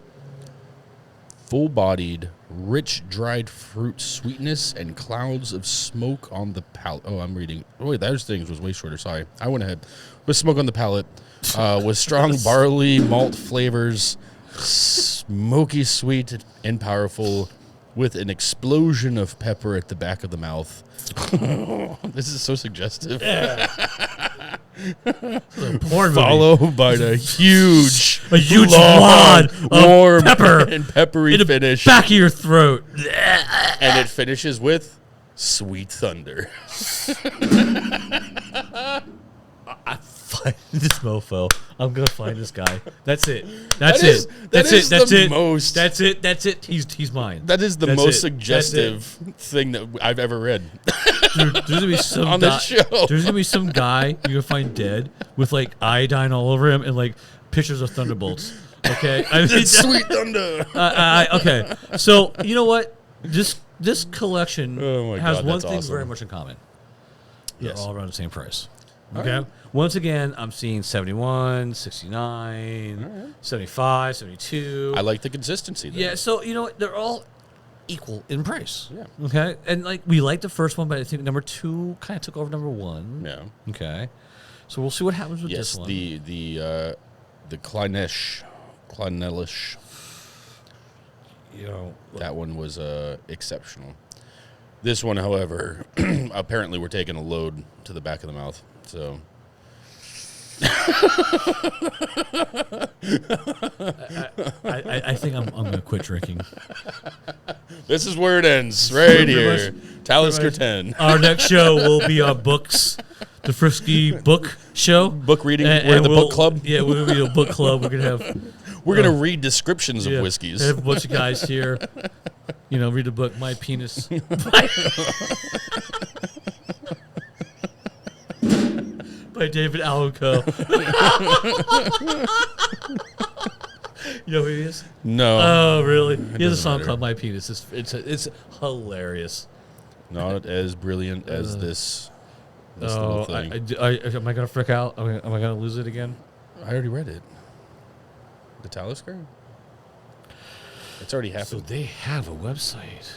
Full-bodied, rich dried fruit sweetness and clouds of smoke on the palate. Oh, I'm reading. Oh, wait, those things was way shorter. Sorry. I went ahead. With smoke on the palate, with strong barley malt flavors, smoky sweet and powerful, with an explosion of pepper at the back of the mouth. This is so suggestive. Yeah. Porn Followed by the huge long, wad of warm pepper and peppery in the finish. back of your throat. And it finishes with Sweet Thunder. I find this mofo. I'm gonna find this guy. That's it. That is That's it. He's mine. That is the That's most it. suggestive thing that I've ever read. Dude, there's gonna be some On the show. There's gonna be some guy you're gonna find dead with like iodine all over him and like pictures of thunderbolts. Okay, I mean, It's Sweet Thunder. okay. So you know what? This collection Oh my has God, one that's thing awesome. very much in common. They're Yes. all around the same price. All Okay. right. Once again, I'm seeing 71, 69, 75, 72. I like the consistency there. Yeah, so you know what? They're all equal in price. Yeah. Okay. And like we like the first one, but I think number 2 kind of took over number 1. Yeah. Okay. So we'll see what happens with Yes, this one. the Clynelish. You know, That one was exceptional. This one, however, apparently we're taking a load to the back of the mouth. So I think I'm going to quit drinking. this is where it ends, right here. Talisker 10. Our next show will be our books, the Frisky Book Show. Book reading. And We're the we'll- book club. Yeah, we're going to be a book club. We're going to have... We're going to read descriptions of Yeah, whiskeys. have a bunch of guys here. You know, read the book, My Penis. By David Allen Coe. You know who he is? No. Oh, really? He has a doesn't song matter. called My Penis. It's hilarious. Not as brilliant as this little thing. am I going to frick out? Am I going to lose it again? I already read it. The Talisker? It's already So happened. they have a website.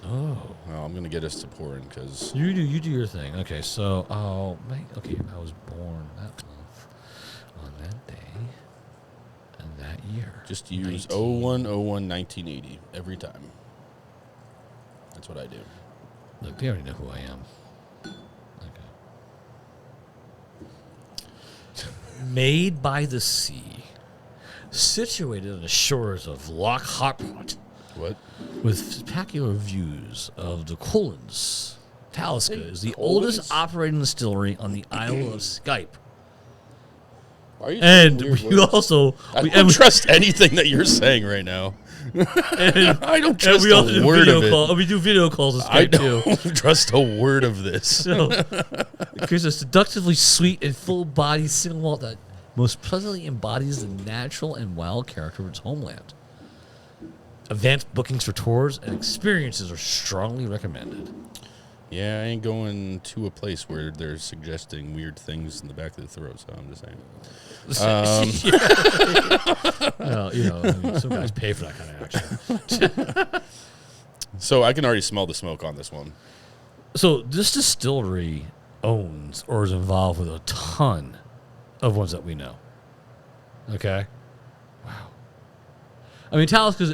Oh. Well, I'm going to get us to pouring because You do your thing. Okay, so I was born that month on that day and that year. just use 01/01/1980 every time. That's what I do. Look, they already know who I am. Okay. Made by the sea, situated on the shores of Loch Harpot, What? with spectacular views of the Collins. Talisker is the Collins? oldest operating distillery on the Isle of Skype. Why are you And saying weird we words? also... I we- don't trust anything that you're saying right now. I don't And trust we also a do word video of it. call. We do video calls on I Skype too. don't trust a word of this. So, creates a seductively sweet and full-bodied single malt that most pleasantly embodies the natural and wild character of its homeland. Advanced bookings for tours and experiences are strongly recommended. Yeah, I ain't going to a place where they're suggesting weird things in the back of the throat, so I'm just saying. Well, I mean, some guys pay for that kind of action. So I can already smell the smoke on this one. So this distillery owns or is involved with a ton of ones that we know. Okay? Wow. I mean, Talisker,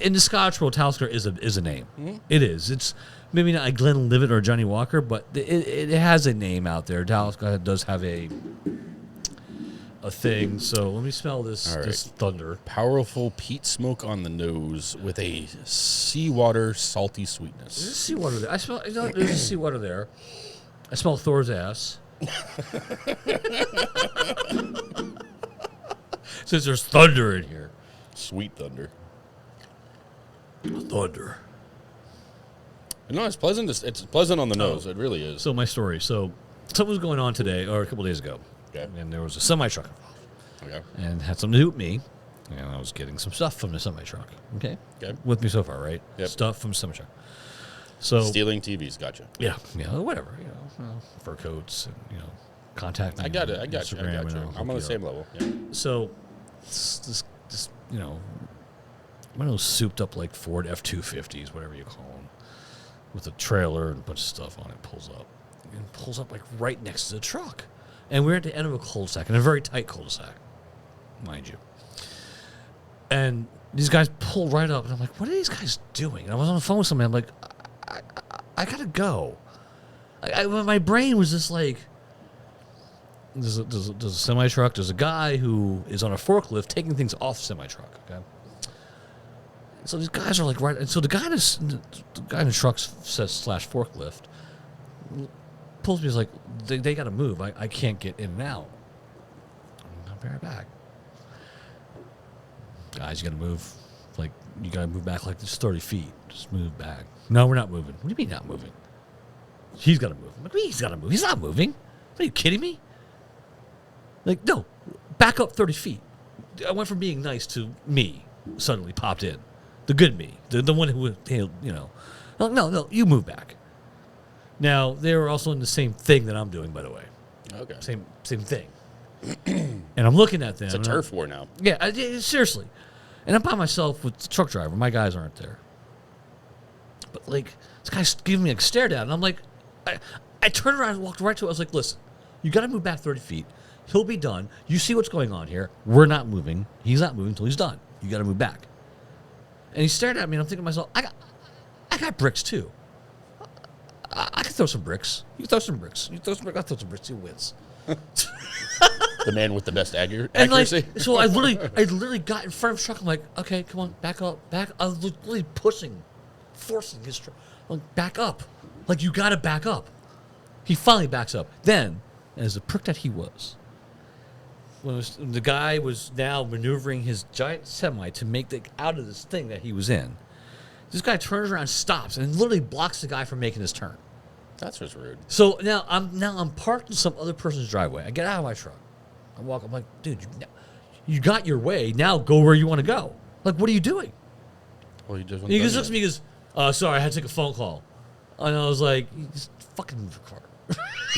in the Scotch world, Talisker is a name. Mm-hmm. It is. It's maybe not a Glenlivet or Johnny Walker, but it has a name out there. Talisker does have a thing. So let me smell this thunder. Powerful peat smoke on the nose with a seawater salty sweetness. There's seawater there. I smell. There's seawater there. I smell Thor's ass. Since there's thunder in here. Sweet thunder. Thunder. No, it's pleasant. It's pleasant on the nose. It really is. So my story. So something was going on today, or a couple days ago. Okay. And there was a semi-truck involved. Okay. And had something to do with me. And I was getting some stuff from the semi-truck. Okay? Okay. With me so far, right? Yep. Stuff from the semi-truck. So Stealing TVs, gotcha. Yeah, whatever. Fur coats and, contact me. I got it. I on got you. Instagram and I'll I'm on hook the you same up. level. Yeah. So this one of those souped up like Ford F-250s, whatever you call them, with a trailer and a bunch of stuff on it, pulls up like right next to the truck. And we're at the end of a cul-de-sac, in a very tight cul-de-sac, mind you. And these guys pull right up, and I'm like, what are these guys doing? And I was on the phone with somebody. I'm like, I gotta go. My brain was just like, there's a semi-truck. There's a guy who is on a forklift taking things off the semi-truck, okay? So these guys are like right, and so the guy in the truck says / forklift pulls me. He's like, they got to move. I can't get in and out. I'll be right back. Guys, you got to move. Like you got to move back like just 30 feet. Just move back. No, we're not moving. What do you mean not moving? He's got to move. I'm like, he's got to move. He's not moving. Are you kidding me? Like, no, back up 30 feet. I went from being nice to me suddenly popped in. The good me. The one who, no, you move back. Now, they were also in the same thing that I'm doing, by the way. Okay. Same thing. And I'm looking at them. It's a turf war now. Yeah, seriously. And I'm by myself with the truck driver. My guys aren't there. But, like, this guy's giving me a stare down. And I'm like, I turned around and walked right to it. I was like, listen, you got to move back 30 feet. He'll be done. You see what's going on here. We're not moving. He's not moving until he's done. You got to move back. And he stared at me, and I'm thinking to myself, I got bricks, too. I can throw some bricks. You throw some bricks. You throw some bricks. I'll throw some bricks. He wins. The man with the best accuracy. And like, so I literally got in front of his truck. I'm like, okay, come on, back up, back. I was literally forcing his truck. Like, back up. Like, you got to back up. He finally backs up. Then, as the prick that he was, when the guy was now maneuvering his giant semi to make it out of this thing that he was in, this guy turns around, stops, and literally blocks the guy from making his turn. That's just rude. So now I'm parked in some other person's driveway. I get out of my truck. I walk. I'm like, dude, you got your way. Now go where you want to go. Like, what are you doing? Well, he just looks at me. He goes, sorry, I had to take a phone call. And I was like, just fucking move your car.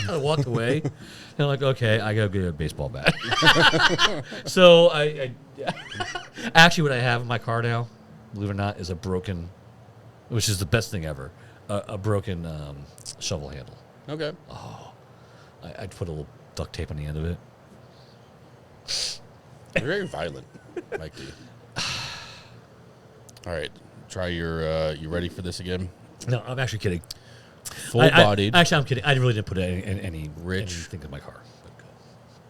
I walked away. And I'm like, okay, I gotta get a baseball bat. So I actually what I have in my car now, believe it or not, is a broken, which is the best thing ever, a broken shovel handle. Okay. Oh, I'd put a little duct tape on the end of it. You're very violent, Mike D. All right, try your. You ready for this again? No, I'm actually kidding. Full-bodied. Actually, I'm kidding. I really didn't put any rich anything in my car.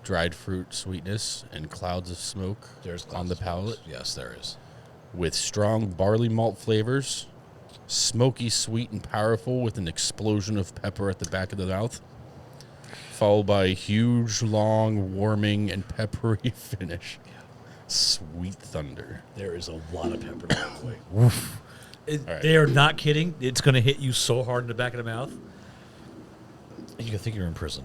Dried fruit sweetness and clouds of smoke on the palate. Yes, there is. With strong barley malt flavors, smoky, sweet, and powerful with an explosion of pepper at the back of the mouth, followed by a huge, long, warming, and peppery finish. Sweet Thunder. There is a lot of pepper there, boy. Woof. right. They are not kidding. It's going to hit you so hard in the back of the mouth. You can think you're in prison.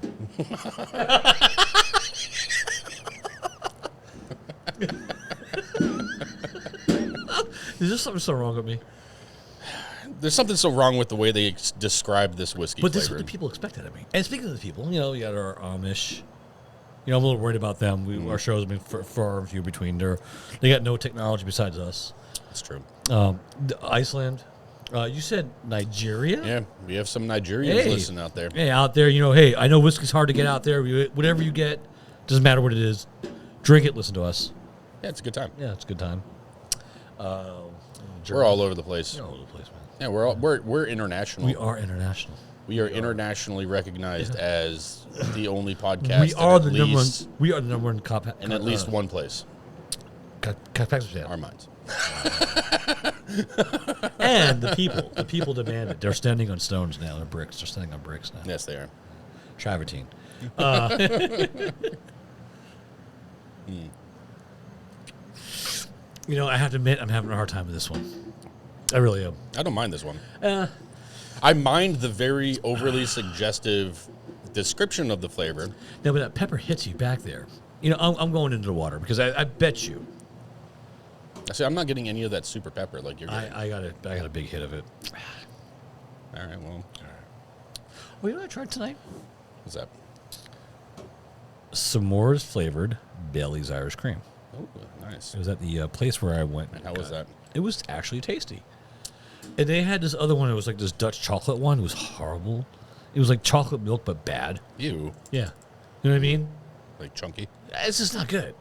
Is there something so wrong with me? There's something so wrong with the way they describe this whiskey But this is flavor. what the people expected of me. And speaking of the people, you know, you got our Amish. You know, I'm a little worried about them. Our shows have been far and few between. They got no technology besides us. That's true. Iceland. You said Nigeria? Yeah, we have some Nigerians listening out there. Hey, out there, you know, hey, I know whiskey's hard to get out there. Whatever you get, doesn't matter what it is. Drink it, listen to us. Yeah, it's a good time. Yeah, it's a good time. We're all over the place. We're all over the place, man. Yeah, we're international. We are international. We are internationally recognized as the only podcast. We are the number one. We are the number one cop. In at least one place. Our minds. And the people demand it. They're standing on stones now. They're bricks. They're standing on bricks now. Yes, they are. Travertine. You know, I have to admit, I'm having a hard time with this one. I really am. I don't mind this one. I mind the very overly suggestive description of the flavor. No, but that pepper hits you back there. You know, I'm going into the water because I bet you. See, I'm not getting any of that super pepper like you're getting. I got a big hit of it. All right, well. Well, you know what I tried tonight? What's that? S'mores flavored Bailey's Irish Cream. Oh, nice. It was at the place where I went. And how was that? It was actually tasty. And they had this other one. It was like this Dutch chocolate one. It was horrible. It was like chocolate milk, but bad. Ew. Yeah. You know what I mean? Like chunky? It's just not good.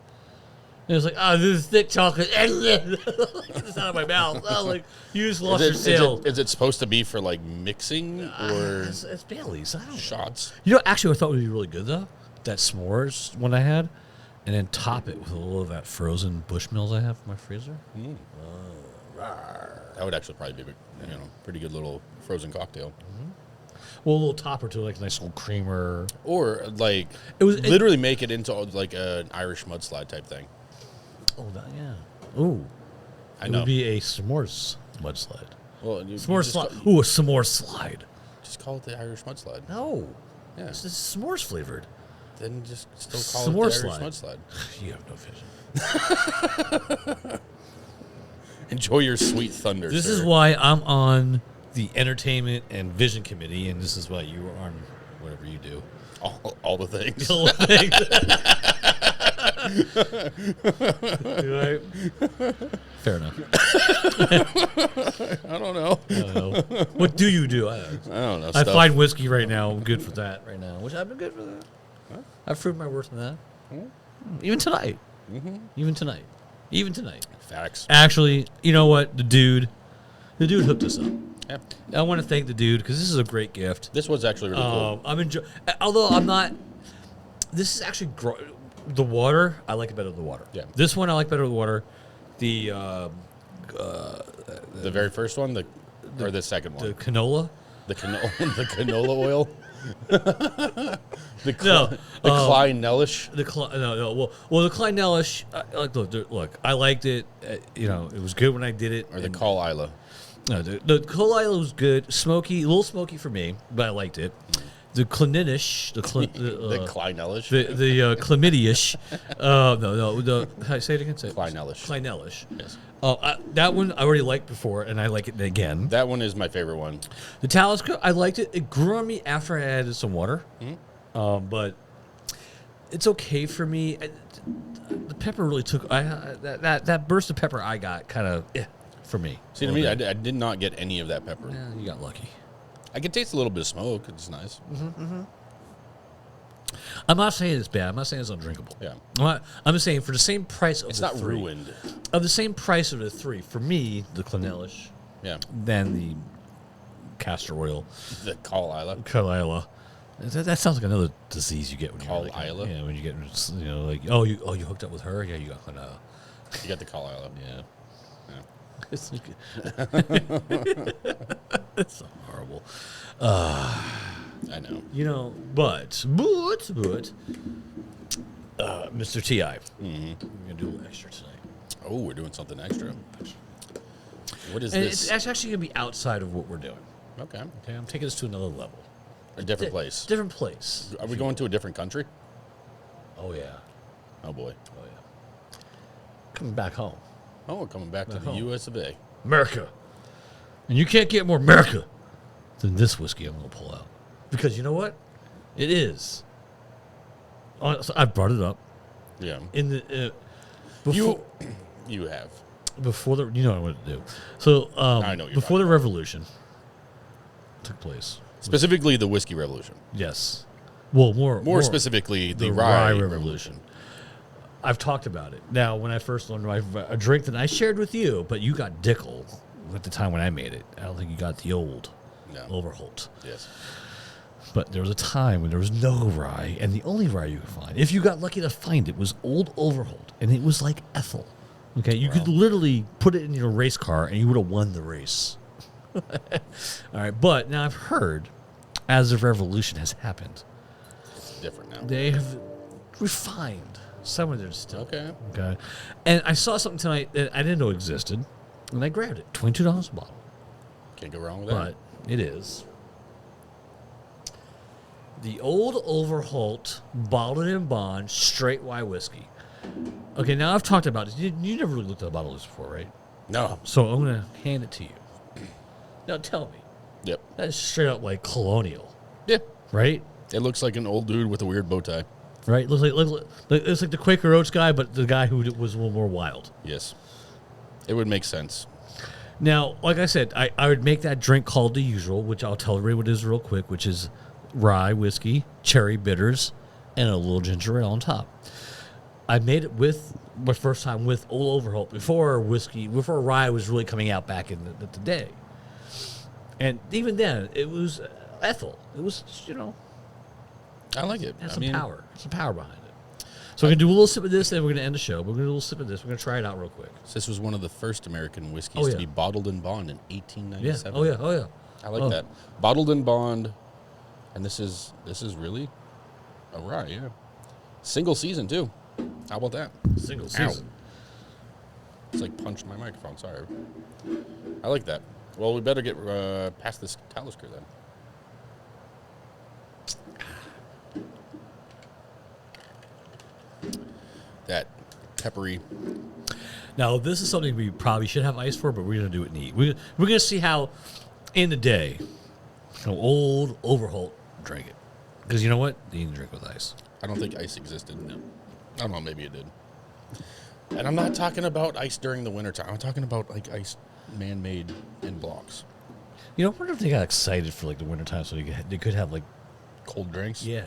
It was like, oh, this is thick chocolate. It's out of my mouth. Oh, like, you just lost your sale. Is it supposed to be for like mixing or It's Bailey's. I don't know. shots? You know, actually, what I thought would be really good, though? That s'mores one I had. And then top it with a little of that frozen Bushmills I have in my freezer. That would actually probably be pretty good little frozen cocktail. Well, a little topper to like a nice little creamer. Or like It literally make it into like an Irish mudslide type thing. Oh, that, yeah. Ooh. I It know. would be a s'mores mudslide. Well, you S'mores just slide. call- Ooh, a s'more slide. Just call it the Irish mudslide. No. Yeah. It's s'mores flavored. Then just still call S'more it the Irish slide. mudslide. You have no vision. Enjoy your sweet thunder. This sir. is why I'm on the entertainment and vision committee, and this is why you are on whatever you do. all the things. Right? Fair enough. I don't know. I don't know. What do you do? I don't know. I don't know. I stuff. find whiskey right now. I'm good for that right now. Which I've been good for that. Huh? I've proved my worth in that. Even tonight. Mm-hmm. Even tonight. Even tonight. Facts. Actually, you know what? The dude hooked us up. Yeah. I want to thank the dude because this is a great gift. This was actually really cool. I'm enjoying. Although I'm not. This is actually the water. I like it better than the water. Yeah. This one I like better than the water. The The very first one, or the second one, the canola. the canola oil. the No, Clynelish. Well, the Clynelish. Look, I liked it. You know, it was good when I did it. Or the Caol Ila. No, the Caol Ila was good. Smoky, a little smoky for me, but I liked it. The Clynelish, The Clynelish. the Clymidyish. Say it again. Say it. Clynelish. Clynelish. Yes. That one I already liked before, and I like it again. That one is my favorite one. The Talisker, I liked it. It grew on me after I added some water, but it's okay for me. The pepper really took that burst of pepper I got kind of for me. See, to me, I did not get any of that pepper. Yeah, you got lucky. I can taste a little bit of smoke. It's nice. I'm not saying it's bad. I'm not saying it's undrinkable. Yeah. I'm just saying for the same price of It's the not three, ruined. of the same price of the three, for me, the Clynelish, Yeah. then the castor oil, The Caol Ila. Caol Ila. That sounds like another disease you get when Caol you're like, Ila? yeah, when you get like you hooked up with her, yeah, you got Clynelish. You got the Caol Ila. Yeah. Yeah. It's it's so horrible. I know. You know, but Mr. T.I. Mm-hmm. We're going to do a little extra tonight. Oh, we're doing something extra. What is And this? it's actually going to be outside of what we're doing. Okay. Okay, I'm taking this to another level. A different place. Different place. Are we going to a different country? Oh, yeah. Oh, boy. Oh, yeah. Coming back home. Oh, we're coming back to the home. U.S. of A. America. And you can't get more America than this whiskey I'm going to pull out. Because you know what? It is. So I brought it up. Yeah. In the before, You have. before the, you know what I want to do. So I know what you're before the revolution took place. Specifically, the Whiskey Revolution. Yes. Well, more specifically, the Rye Revolution. I've talked about it. Now, when I first learned a drink that I shared with you, but you got Dickel at the time when I made it. I don't think you got the old Overholt. Yes. But there was a time when there was no rye, and the only rye you could find, if you got lucky to find it, was old Overholt, and it was like ethyl. Okay, you could literally put it in your race car, and you would have won the race. All right, but now I've heard, as the revolution has happened, It's different now. they have refined some of their stuff. Okay. And I saw something tonight that I didn't know existed, and I grabbed it. $22 a bottle. Can't go wrong with that. But it is the old Overholt bottled in bond straight rye whiskey. Okay, now I've talked about this. You never really looked at a bottle of this before, right? No. So I'm going to hand it to you. Now tell me. Yep. That's straight up like colonial, Yeah. right? It looks like an old dude with a weird bow tie. Right? Looks it's like the Quaker Oats guy, but the guy who was a little more wild. Yes. It would make sense. Now, like I said, I would make that drink called the usual, which I'll tell everybody what it is real quick, which is rye whiskey, cherry bitters, and a little ginger ale on top. I made it with my first time with Old Overholt before rye was really coming out back in the day. And even then, it was ethyl. It was, I like it. had some power. Some power behind it. So we're going to do a little sip of this, and we're going to end the show. We're going to do a little sip of this. We're going to try it out real quick. This was one of the first American whiskeys to be bottled in bond in 1897. Yeah. Oh, yeah. I like that. Bottled in bond, and this is really a rye, yeah. Single season, too. How about that? Single season. Ow. It's like punched my microphone, sorry. I like that. Well, we better get past this Talisker then. That peppery. Now, this is something we probably should have ice for, but we're going to do it neat. We're going to see how, in the day, old Overholt drank it. Because you know what? They didn't drink with ice. I don't think ice existed. No. I don't know, maybe it did. And I'm not talking about ice during the wintertime. I'm talking about, like, ice man-made in blocks. I wonder if they got excited for, like, the wintertime so they could have, like... Cold drinks? Yeah.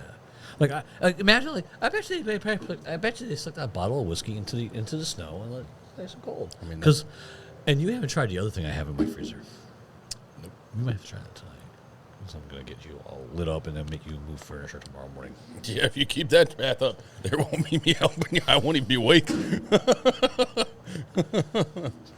Like, imagine, like, I bet you they stuck that bottle of whiskey into the snow and let it nice and cold. I mean, and you haven't tried the other thing I have in my freezer. Nope. You might have to try that tonight. So I'm going to get you all lit up and then make you move furniture tomorrow morning. Yeah, if you keep that path up, there won't be me helping you. I won't even be awake. All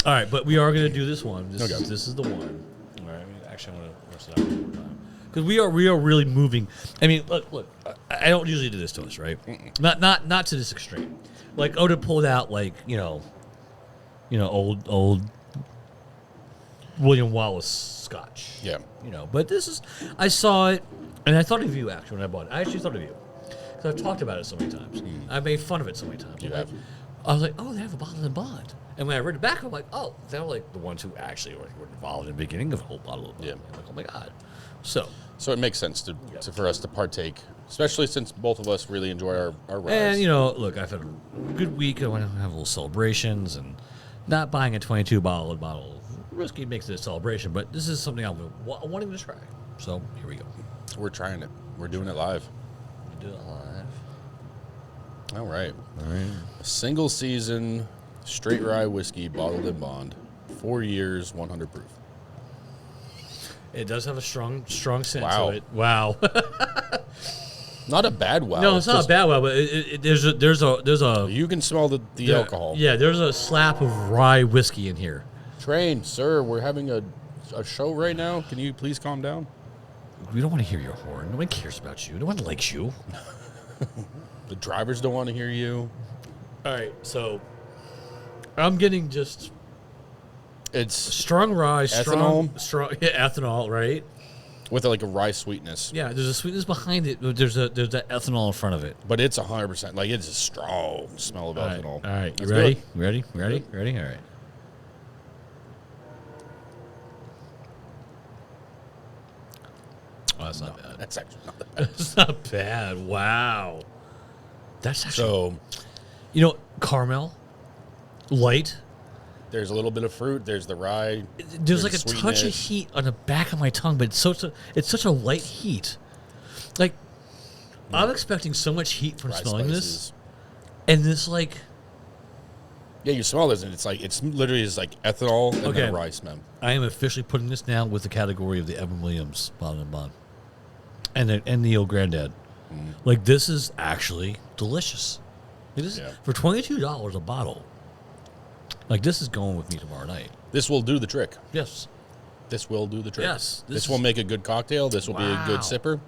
right, but we are going to do this one. This Okay. is the one. All right, actually, I'm going to rest it out one more time. Because we are really moving. I mean, look. I don't usually do this to us, right? Not to this extreme. Like Oda pulled out, like old William Wallace Scotch. Yeah. But this is. I saw it, and I thought of you actually when I bought it. I actually thought of you because I've talked about it so many times. I made fun of it so many times. You have. I was like, oh, they have a bottle in bond. And when I read it back, I'm like, oh, they're like the ones who actually were involved in the beginning of the whole bottle of bond. Yeah. I'm like, oh my god. So it makes sense for us to partake, especially since both of us really enjoy our ryes. And, look, I've had a good week. I want to have little celebrations, and not buying a 22 bottle of whiskey makes it a celebration, but this is something I'm wanting to try. So here we go. We're trying it. We're doing it live. Do it live. All right. A single season, straight rye whiskey, bottled in bond, 4 years, 100 proof. It does have a strong scent Wow. to it. Wow. Not a bad wow. No, it's not a bad wow, but there's a You can smell the alcohol. Yeah, there's a slap of rye whiskey in here. Train, sir, we're having a show right now. Can you please calm down? We don't want to hear your horn. No one cares about you. No one likes you. The drivers don't want to hear you. All right, so I'm getting just It's strong rye, strong, Ethanol? ethanol, right? With like a rye sweetness. Yeah, there's a sweetness behind it. There's that ethanol in front of it. But it's 100%. Like, it's a strong smell of ethanol. All right, you Let's ready? do it. Ready? All right. Oh, that's not bad. That's actually not that bad. That's not bad. Wow. That's actually... So, caramel, light. there's a little bit of fruit. There's the rye. There's like a touch of heat on the back of my tongue, but it's such a light heat. Like, I'm expecting so much heat from Rye smelling spices. this. And this, like... Yeah, you smell this, and it's literally just like ethanol and Okay. then a rye smell. I am officially putting this down with the category of the Evan Williams Bottle and Bond. And the old Granddad. Like, this is actually delicious. It is, Yeah. for $22 a bottle. Like, this is going with me tomorrow night. This will do the trick. Yes. This will do the trick. Yes, This this will is- make a good cocktail. This will be a good Wow. sipper.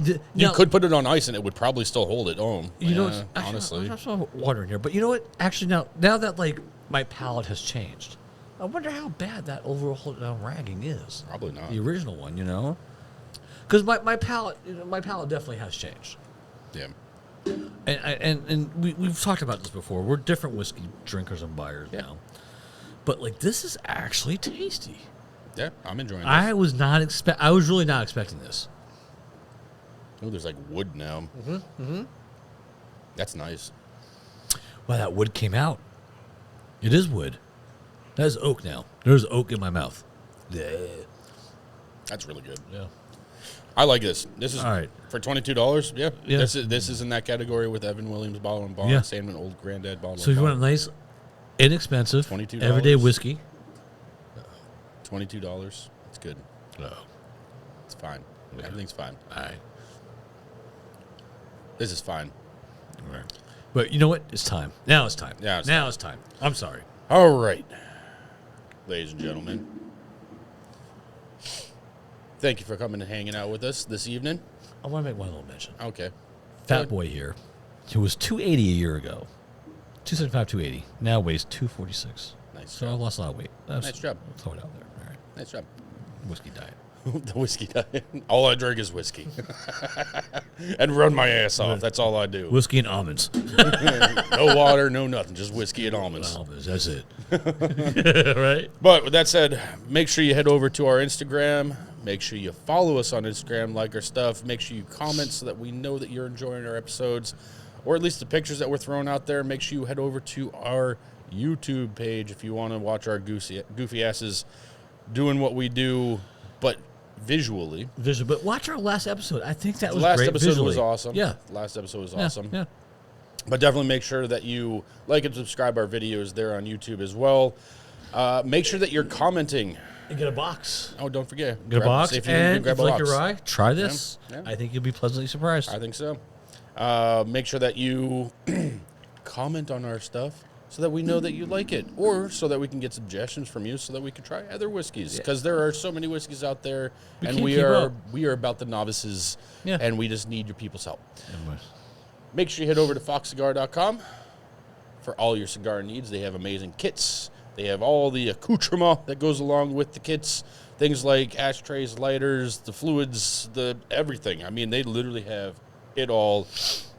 You You could put it on ice, and it would probably still hold it. Oh, You know, yeah, honestly. I'm just wondering here, but you know what? Actually, now that like my palate has changed, I wonder how bad that overall ragging is. Probably not. The original one, because my palate definitely has changed. Yeah. And we've talked about this before. We're different whiskey drinkers and buyers now, but like this is actually tasty. Yeah, I'm enjoying this. I was really not expecting this. Oh, there's like wood now. That's nice. Wow, that wood came out. It is wood. That is oak now. There's oak in my mouth. Yeah. That's really good. Yeah. I like this. This is All right. for $22. Yeah. Yeah. This is in that category with Evan Williams Bottle and Bond, Yeah. Sandman Old Granddad Bottle. So if you want a nice, inexpensive, $22. everyday whiskey. $22. It's good. No. It's fine. Yeah. Everything's fine. All right. This is fine. All right. But you know what? It's time. Now it's time. Yeah, it's now it's time. I'm sorry. All right, ladies and gentlemen. Thank you for coming and hanging out with us this evening. I want to make one little mention. Okay. Fat Good. boy here, who was 280 a year ago, 275, 280, now weighs 246. Nice So I job. lost a lot of weight. That's, Nice job. Throw it out there. All right. Nice job. Whiskey diet. The whiskey diet. All I drink is whiskey. And run my ass off. That's all I do. Whiskey and almonds. No water, no nothing. Just whiskey and almonds. Almonds, that's it. Right? But with that said, make sure you head over to our Instagram. Make sure you follow us on Instagram, like our stuff. Make sure you comment so that we know that you're enjoying our episodes, or at least the pictures that we're throwing out there. Make sure you head over to our YouTube page if you want to watch our goofy asses doing what we do, but visually. But watch our last episode. I think that was Last great episode visually. was awesome. Yeah. Last episode was Yeah, awesome. Yeah. But definitely make sure that you like and subscribe our videos there on YouTube as well. Make sure that you're commenting. And get a box. Oh, don't forget. Get a box. See And grab if a you like box. your rye, try this. Yeah. I think you'll be pleasantly surprised. I think so. Make sure that you comment on our stuff so that we know that you like it, or so that we can get suggestions from you so that we can try other whiskeys, because there are so many whiskeys out there, and can't we keep are up. about the novices, Yeah. and we just need your people's help. Anyways. Make sure you head over to foxcigar.com for all your cigar needs. They have amazing kits. They have all the accoutrement that goes along with the kits. Things like ashtrays, lighters, the fluids, the everything. I mean, they literally have it all.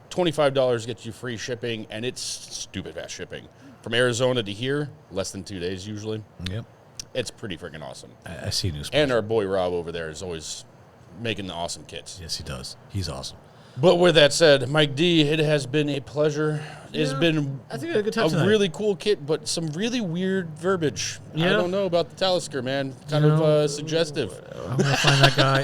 $25 gets you free shipping, and it's stupid fast shipping. From Arizona to here, less than 2 days usually. Yep. It's pretty freaking awesome. I see news. And our boy Rob over there is always making the awesome kits. Yes, he does. He's awesome. But with that said, Mike D, it has been a pleasure. It's been I think I had a good time tonight. really cool kit, but some really weird verbiage. I Yeah. don't know about the Talisker, man. Kind You of know, suggestive. I'm gonna find that guy,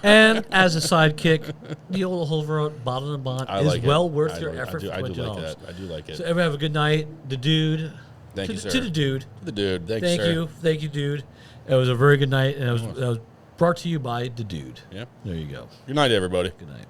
and as a sidekick, the old Holver Bottle and Bond I is like it. well worth I your do- effort. I do for like $20. that. I do like it. So everyone have a good night. The dude. Thank to, you, sir. To the dude. The dude. Thank Thank you, sir. Thank you, dude. It was a very good night, and that was brought to you by the dude. Yep. There you go. Good night, everybody. Good night.